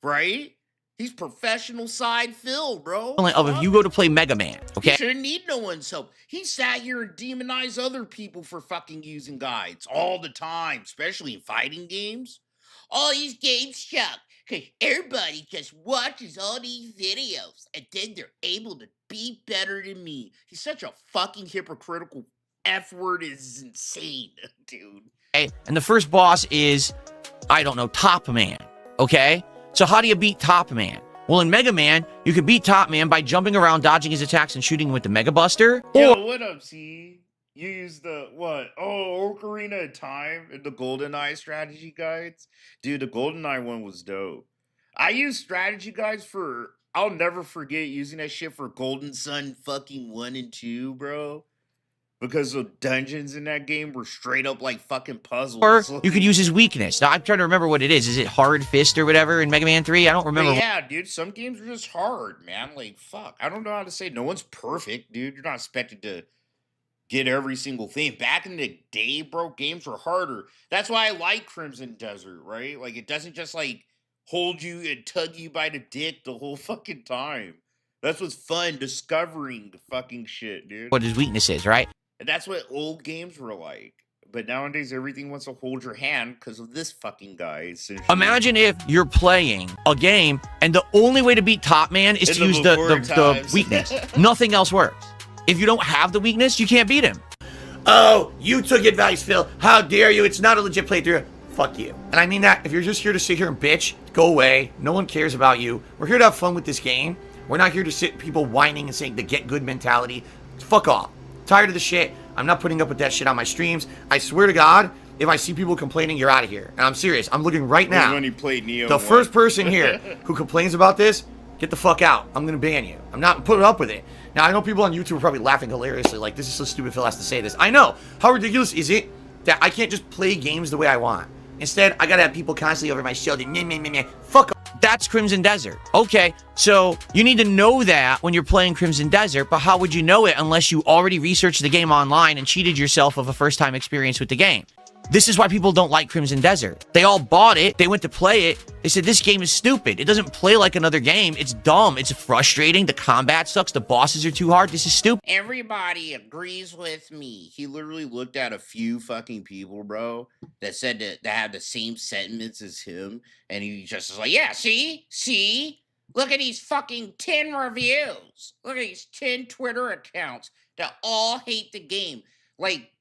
Speaker 2: Right? He's professional side Phil, bro.
Speaker 12: Of if you go to play Mega Man, okay?
Speaker 2: He shouldn't need no one's help. He sat here and demonized other people for fucking using guides all the time, especially in fighting games. All these games suck, because everybody just watches all these videos, and then they're able to be better than me. He's such a fucking hypocritical F-word. Is insane, dude.
Speaker 12: Okay? And the first boss is, I don't know, Top Man, okay? So how do you beat Top Man? Well, in Mega Man, you can beat Top Man by jumping around, dodging his attacks, and shooting him with the Mega Buster.
Speaker 2: Yo, what up, C? You use the, what? Oh, Ocarina of Time and the GoldenEye strategy guides? Dude, the GoldenEye one was dope. I use strategy guides for, I'll never forget using that shit for Golden Sun fucking 1 and 2, bro. Because the dungeons in that game were straight up like fucking puzzles.
Speaker 12: Or you could use his weakness. Now, I'm trying to remember what it is. Is it Hard Fist or whatever in Mega Man 3? I don't remember.
Speaker 2: But yeah, dude, some games are just hard, man. Like, fuck. I don't know how to say. No one's perfect, dude. You're not expected to get every single thing. Back in the day, bro, games were harder. That's why I like Crimson Desert, right? Like, it doesn't just, like, hold you and tug you by the dick the whole fucking time. That's what's fun, discovering the fucking shit, dude.
Speaker 12: What his weakness is, right?
Speaker 2: And that's what old games were like. But nowadays, everything wants to hold your hand because of this fucking guy.
Speaker 12: Imagine if you're playing a game and the only way to beat Top Man is to use the weakness. Nothing else works. If you don't have the weakness, you can't beat him.
Speaker 13: Oh, you took advice, Phil. How dare you? It's not a legit playthrough. Fuck you. And I mean that. If you're just here to sit here and bitch, go away. No one cares about you. We're here to have fun with this game. We're not here to sit people whining and saying the get good mentality. Fuck off. Tired of the shit. I'm not putting up with that shit on my streams. I swear to God, if I see people complaining, you're out of here. And I'm serious. I'm looking right now.
Speaker 2: When he played Neo
Speaker 13: the
Speaker 2: 1.
Speaker 13: first person here who complains about this, get the fuck out. I'm going to ban you. I'm not putting up with it. Now, I know people on YouTube are probably laughing hilariously like, this is so stupid Phil has to say this. I know. How ridiculous is it that I can't just play games the way I want? Instead, I got to have people constantly over my shoulder. Fuck off.
Speaker 12: That's Crimson Desert. Okay, so you need to know that when you're playing Crimson Desert, but how would you know it unless you already researched the game online and cheated yourself of a first-time experience with the game? This is why people don't like Crimson Desert. They all bought it. They went to play it. They said, this game is stupid. It doesn't play like another game. It's dumb. It's frustrating. The combat sucks. The bosses are too hard. This is stupid.
Speaker 2: Everybody agrees with me. He literally looked at a few fucking people, bro, that said that had the same sentiments as him. And he just was like, yeah, see? Look at these fucking 10 reviews. Look at these 10 Twitter accounts that all hate the game. Like,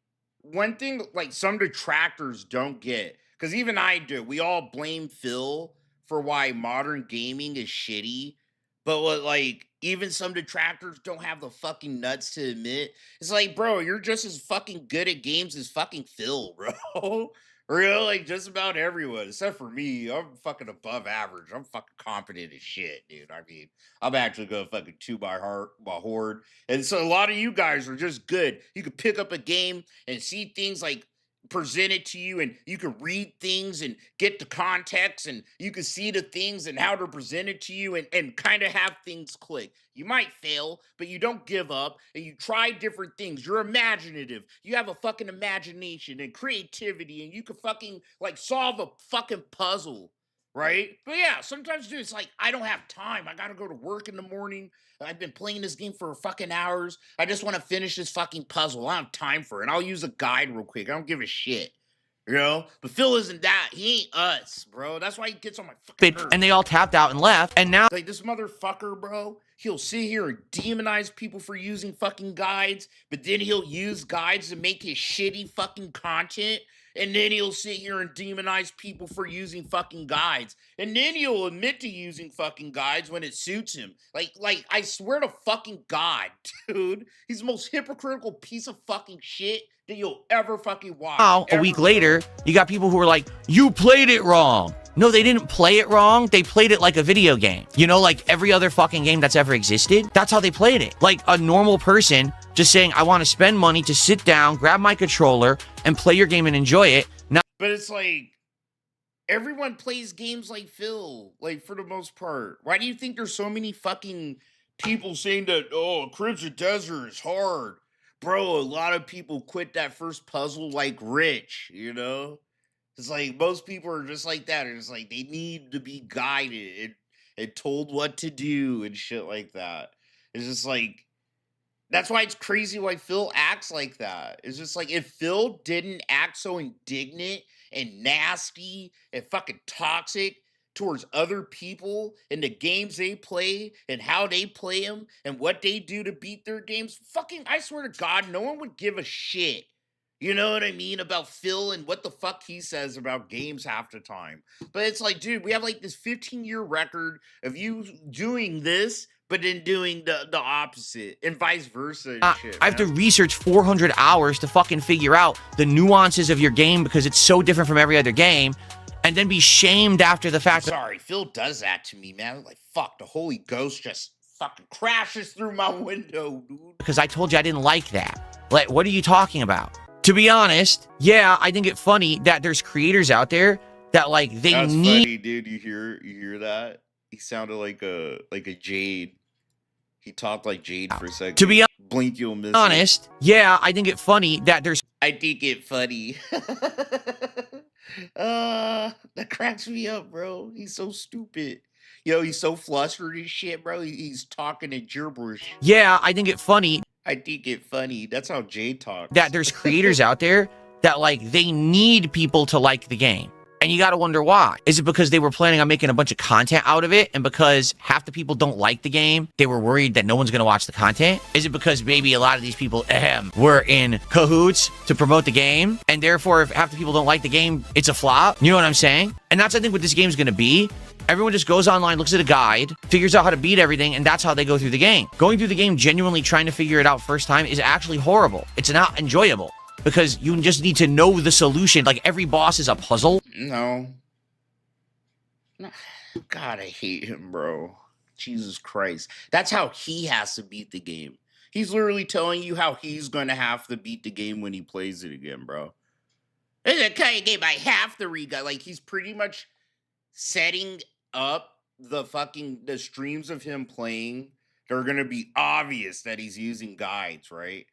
Speaker 2: one thing, like, some detractors don't get, because even I do, we all blame Phil for why modern gaming is shitty, but what, like, even some detractors don't have the fucking nuts to admit. It's like, bro, you're just as fucking good at games as fucking Phil, bro. Real, like, just about everyone, except for me. I'm fucking above average. I'm fucking confident as shit, dude. I mean, I'm actually gonna fucking chew my horde. And so a lot of you guys are just good. You can pick up a game and see things like presented to you, and you can read things and get the context, and you can see the things and how they're presented to you, and kind of have things click. You might fail, but you don't give up, and you try different things. You're imaginative. You have a fucking imagination and creativity, and you can fucking like solve a fucking puzzle, right? But yeah, sometimes, dude, it's like, I don't have time. I gotta go to work in the morning. I've been playing this game for fucking hours. I just want to finish this fucking puzzle. I don't have time for it. I'll use a guide real quick. I don't give a shit. You know? But Phil isn't that. He ain't us, bro. That's why he gets on my fucking nerves.
Speaker 12: And they all tapped out and left. And now,
Speaker 2: like, this motherfucker, bro, he'll sit here and demonize people for using fucking guides, but then he'll use guides to make his shitty fucking content. And then he'll sit here and demonize people for using fucking guides. And then he'll admit to using fucking guides when it suits him. Like, I swear to fucking God, dude. He's the most hypocritical piece of fucking shit that you'll ever fucking watch.
Speaker 12: now, a week later, you got people who are like, you played it wrong. No, they didn't play it wrong. They played it like a video game. You know, like every other fucking game that's ever existed. That's how they played it. Like a normal person just saying, I want to spend money to sit down, grab my controller, and play your game and enjoy it. Now,
Speaker 2: but it's like, everyone plays games like Phil, like, for the most part. Why do you think there's so many fucking people saying that, oh, Crimson Desert is hard? Bro, a lot of people quit that first puzzle like Rich, you know? It's like, most people are just like that. It's like, they need to be guided and told what to do and shit like that. It's just like, that's why it's crazy why Phil acts like that. It's just like, if Phil didn't act so indignant and nasty and fucking toxic towards other people and the games they play and how they play them and what they do to beat their games, fucking, I swear to God, no one would give a shit. You know what I mean? About Phil and what the fuck he says about games half the time. But it's like, dude, we have like this 15-year record of you doing this, but then doing the opposite and vice versa and shit.
Speaker 12: I have to research 400 hours to fucking figure out the nuances of your game because it's so different from every other game, and then be shamed after the fact.
Speaker 2: Sorry, Phil does that to me, man. Like, fuck, the Holy Ghost just fucking crashes through my window, dude.
Speaker 12: Because I told you I didn't like that. Like, what are you talking about? To be honest, yeah, I think it's funny that there's creators out there that like
Speaker 2: That's funny, dude. You hear that? He sounded like a Jade. He talked like Jade for a second.
Speaker 12: To be
Speaker 2: Blink, you'll miss
Speaker 12: honest,
Speaker 2: it.
Speaker 12: yeah, I think it's funny that there's.
Speaker 2: I think it funny. That cracks me up, bro. He's so stupid. Yo, he's so flustered and shit, bro. He's talking in gibberish.
Speaker 12: Yeah, I think it's funny.
Speaker 2: I think it funny. That's how Jade talks.
Speaker 12: That there's creators out there that like they need people to like the game. And you got to wonder why. Is it because they were planning on making a bunch of content out of it? And because half the people don't like the game, they were worried that no one's going to watch the content? Is it because maybe a lot of these people were in cahoots to promote the game? And therefore, if half the people don't like the game, it's a flop? You know what I'm saying? And that's, I think, what this game's going to be. Everyone just goes online, looks at a guide, figures out how to beat everything, and that's how they go through the game. Going through the game genuinely trying to figure it out first time is actually horrible. It's not enjoyable. Because you just need to know the solution. Like, every boss is a puzzle.
Speaker 2: No. God, I hate him, bro. Jesus Christ. That's how he has to beat the game. He's literally telling you how he's going to have to beat the game when he plays it again, bro. It's a kind of game I have to read. Like, he's pretty much setting up the streams of him playing. They're going to be obvious that he's using guides, right?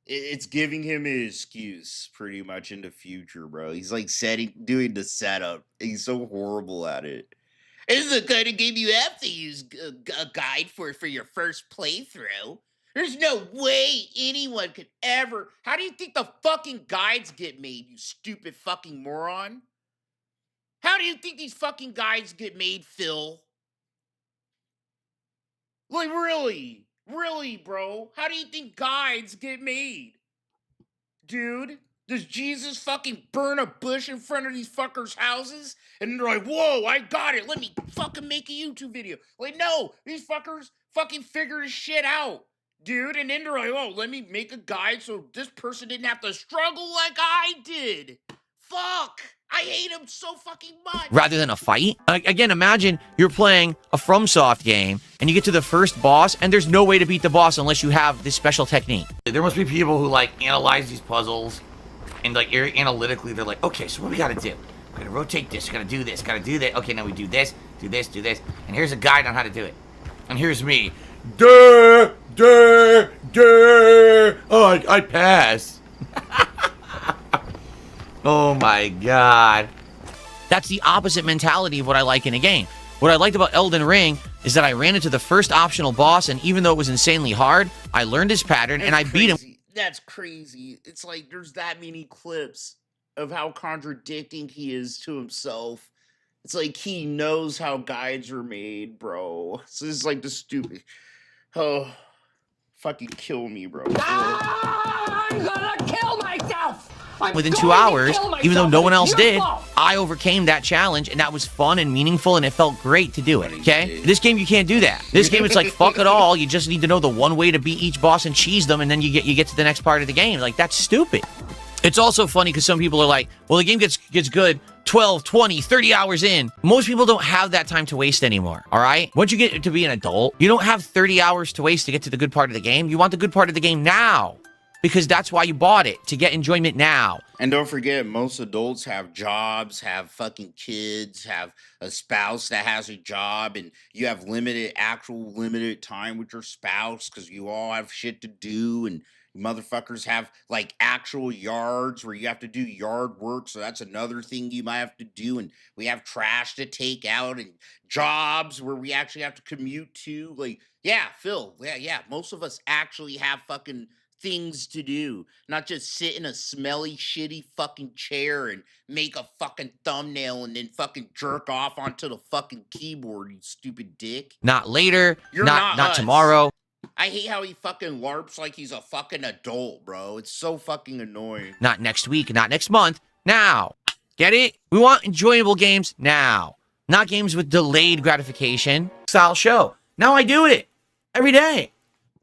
Speaker 2: it's giving him an excuse pretty much in the future, bro. He's like doing the setup. He's so horrible at it. This is the kind of game you have to use a guide for your first playthrough. There's no way anyone could ever. How do you think the fucking guides get made, you stupid fucking moron? How do you think these fucking guides get made, Phil? Like, really? Really, bro? How do you think guides get made? Dude, does Jesus fucking burn a bush in front of these fuckers' houses? And they're like, whoa, I got it. Let me fucking make a YouTube video. Like, no, these fuckers fucking figure this shit out, dude. And then they're like, oh, let me make a guide so this person didn't have to struggle like I did. Fuck. I hate him so fucking much.
Speaker 12: Rather than a fight. Again, imagine you're playing a FromSoft game and you get to the first boss and there's no way to beat the boss unless you have this special technique.
Speaker 13: There must be people who like analyze these puzzles and like analytically they're like, okay, so what we gotta do? We're gonna rotate this, gotta do this, gotta do that. Okay, now we do this, do this, do this. And here's a guide on how to do it. And here's me. Duh, duh, duh. Oh, I pass. Oh my god. That's the opposite mentality of what I like in a game. What I liked about Elden Ring is that I ran into the first optional boss, and even though it was insanely hard, I learned his pattern and I beat him.
Speaker 2: That's crazy. It's like there's that many clips of how contradicting he is to himself. It's like he knows how guides are made, bro. So this is like the stupid. Oh, fucking kill me, bro.
Speaker 15: I'm gonna kill myself!
Speaker 12: Within 2 hours, even though no one else did, I overcame that challenge, and that was fun and meaningful, and it felt great to do it, okay? This game, you can't do that. This game, it's like, fuck it all. You just need to know the one way to beat each boss and cheese them, and then you get to the next part of the game. Like, that's stupid. It's also funny because some people are like, well, the game gets good 12, 20, 30 hours in. Most people don't have that time to waste anymore, all right? Once you get to be an adult, you don't have 30 hours to waste to get to the good part of the game. You want the good part of the game now. Because that's why you bought it, to get enjoyment now.
Speaker 2: And don't forget, most adults have jobs, have fucking kids, have a spouse that has a job, and you have limited time with your spouse because you all have shit to do, and motherfuckers have like actual yards where you have to do yard work, so that's another thing you might have to do, and we have trash to take out, and jobs where we actually have to commute to. Like, yeah, Phil, yeah, most of us actually have fucking things to do, not just sit in a smelly, shitty fucking chair and make a fucking thumbnail and then fucking jerk off onto the fucking keyboard, you stupid dick.
Speaker 12: Not later, not tomorrow.
Speaker 2: I hate how he fucking LARPs like he's a fucking adult, bro. It's so fucking annoying.
Speaker 12: Not next week, not next month, now. Get it? We want enjoyable games now, not games with delayed gratification.
Speaker 13: Style show. Now I do it every day.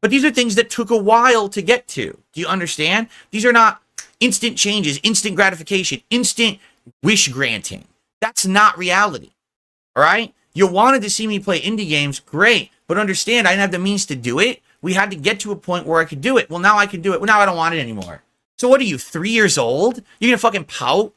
Speaker 13: But these are things that took a while to get to. Do you understand? These are not instant changes, instant gratification, instant wish granting. That's not reality. All right? You wanted to see me play indie games, great. But understand, I didn't have the means to do it. We had to get to a point where I could do it. Well, now I can do it. Well, now I don't want it anymore. So what are you, 3 years old? You're going to fucking pout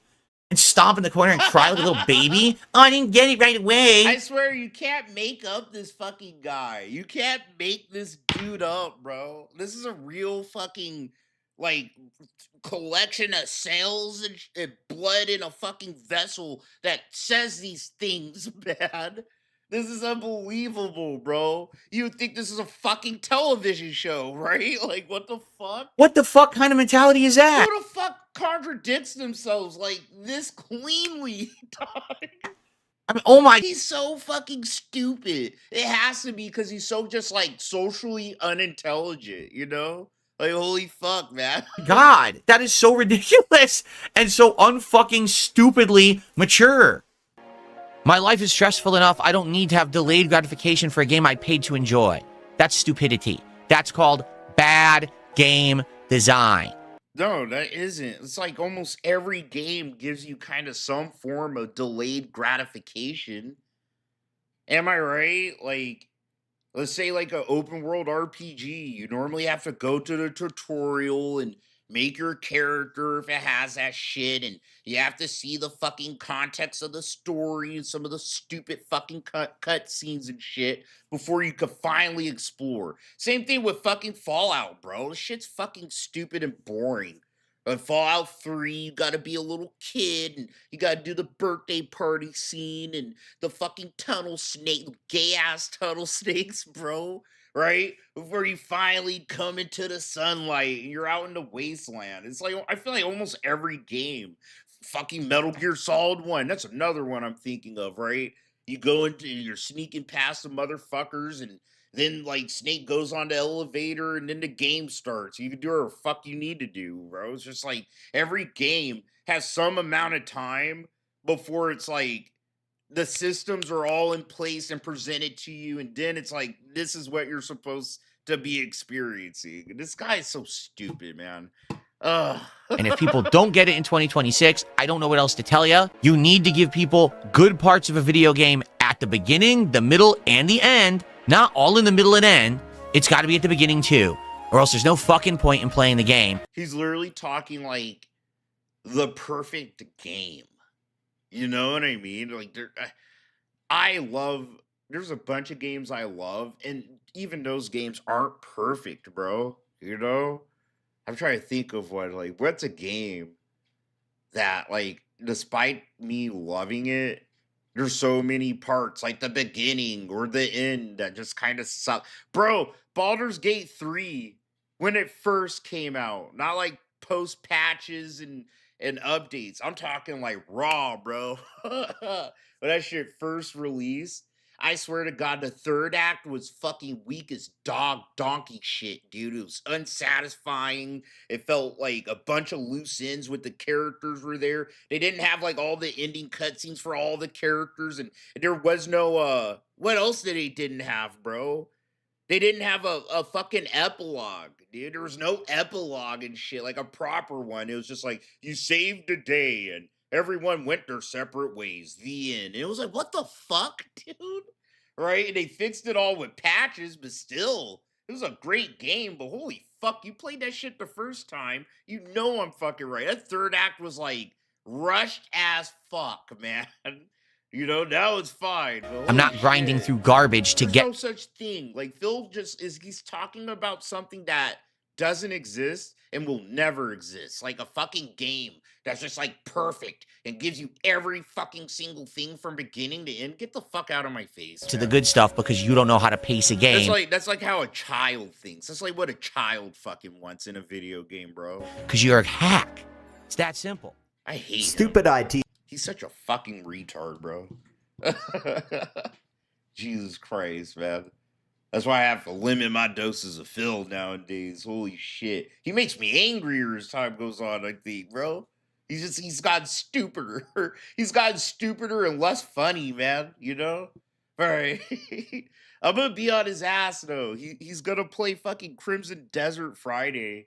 Speaker 13: and stomp in the corner and cry like a little baby? Oh, I didn't get it right away.
Speaker 2: I swear, you can't make up this fucking guy. You can't make this dude up, bro. This is a real fucking, like, collection of cells and blood in a fucking vessel that says these things, man. This is unbelievable, bro. You would think this is a fucking television show, right? Like, what the fuck?
Speaker 13: What the fuck kind of mentality is that?
Speaker 2: Who the fuck contradicts themselves like this cleanly, dog?
Speaker 13: I mean, oh my.
Speaker 2: He's so fucking stupid. It has to be because he's so just like socially unintelligent, you know? Like, holy fuck, man.
Speaker 13: God, that is so ridiculous and so unfucking stupidly mature.
Speaker 12: My life is stressful enough. I don't need to have delayed gratification for a game I paid to enjoy. That's stupidity. That's called bad game design.
Speaker 2: No, that isn't. It's like almost every game gives you kind of some form of delayed gratification. Am I right? Like, let's say like an open world RPG. You normally have to go to the tutorial and make your character if it has that shit, and you have to see the fucking context of the story and some of the stupid fucking cut scenes and shit before you could finally explore. Same thing with fucking Fallout, bro. This shit's fucking stupid and boring. Fallout 3, you gotta be a little kid, and you gotta do the birthday party scene, and the fucking tunnel snake, gay-ass tunnel snakes, bro, right? Before you finally come into the sunlight, and you're out in the wasteland. It's like, I feel like almost every game, fucking Metal Gear Solid 1, that's another one I'm thinking of, right? You go into, you're sneaking past the motherfuckers, and then like Snake goes on the elevator and then the game starts. You can do whatever fuck you need to do, bro. It's just like every game has some amount of time before it's like the systems are all in place and presented to you, and then it's like this is what you're supposed to be experiencing. This guy is so stupid, man.
Speaker 12: And if people don't get it in 2026, I don't know what else to tell you. You need to give people good parts of a video game at the beginning, the middle, and the end. Not all in the middle and end. It's got to be at the beginning too, or else there's no fucking point in playing the game.
Speaker 2: He's literally talking like the perfect game. You know what I mean? Like, there's a bunch of games I love, and even those games aren't perfect, bro. You know? I'm trying to think of what's a game that, like, despite me loving it, there's so many parts, like the beginning or the end, that just kind of suck. Bro, Baldur's Gate 3, when it first came out, not like post patches and updates. I'm talking like raw, bro. When that shit first released, I swear to God, the third act was fucking weak as donkey shit, dude. It was unsatisfying. It felt like a bunch of loose ends with the characters were there. They didn't have like all the ending cutscenes for all the characters, and there was no what else they didn't have, bro? They didn't have a fucking epilogue, dude. There was no epilogue and shit, like a proper one. It was just like, you saved the day and everyone went their separate ways. The end. And it was like, what the fuck, dude? Right? And they fixed it all with patches, but still, it was a great game. But holy fuck, you played that shit the first time, you know I'm fucking right. That third act was like rushed as fuck, man. You know, now it's fine.
Speaker 12: I'm not grinding through garbage to
Speaker 2: There's
Speaker 12: get...
Speaker 2: no such thing. Like, Phil he's talking about something that doesn't exist and will never exist. Like a fucking game that's just like perfect and gives you every fucking single thing from beginning to end. Get the fuck out of my face.
Speaker 12: to the good stuff because you don't know how to pace a game.
Speaker 2: That's like how a child thinks. That's like what a child fucking wants in a video game, bro.
Speaker 12: Because you're a hack. It's that simple.
Speaker 2: I hate
Speaker 1: Stupid idea.
Speaker 2: He's such a fucking retard, bro. Jesus Christ, man. That's why I have to limit my doses of Phil nowadays. Holy shit. He makes me angrier as time goes on, I think, bro. He's gotten stupider. He's gotten stupider and less funny, man. You know? All right. I'm gonna be on his ass, though. He's gonna play fucking Crimson Desert Friday.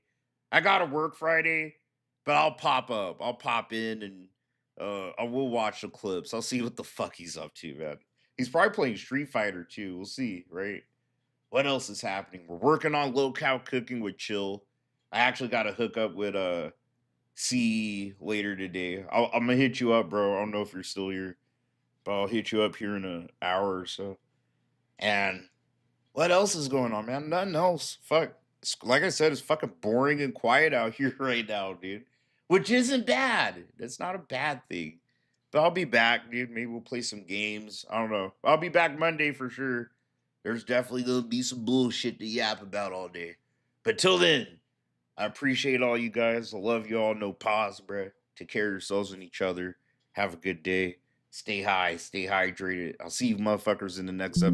Speaker 2: I gotta work Friday, but I'll pop up. I'll pop in and I will watch the clips. I'll see what the fuck he's up to, man. He's probably playing Street Fighter too. We'll see, right? What else is happening? We're working on low-cal cooking with Chill. I actually got to hook up with C later today. I'm gonna hit you up, bro. I don't know if you're still here, but I'll hit you up here in an hour or so. And what else is going on, man? Nothing else. Fuck. Like I said, it's fucking boring and quiet out here right now, dude. Which isn't bad. That's not a bad thing. But I'll be back, dude. Maybe we'll play some games. I don't know. I'll be back Monday for sure. There's definitely going to be some bullshit to yap about all day. But till then, I appreciate all you guys. I love you all. No pause, bruh. Take care of yourselves and each other. Have a good day. Stay high. Stay hydrated. I'll see you motherfuckers in the next episode.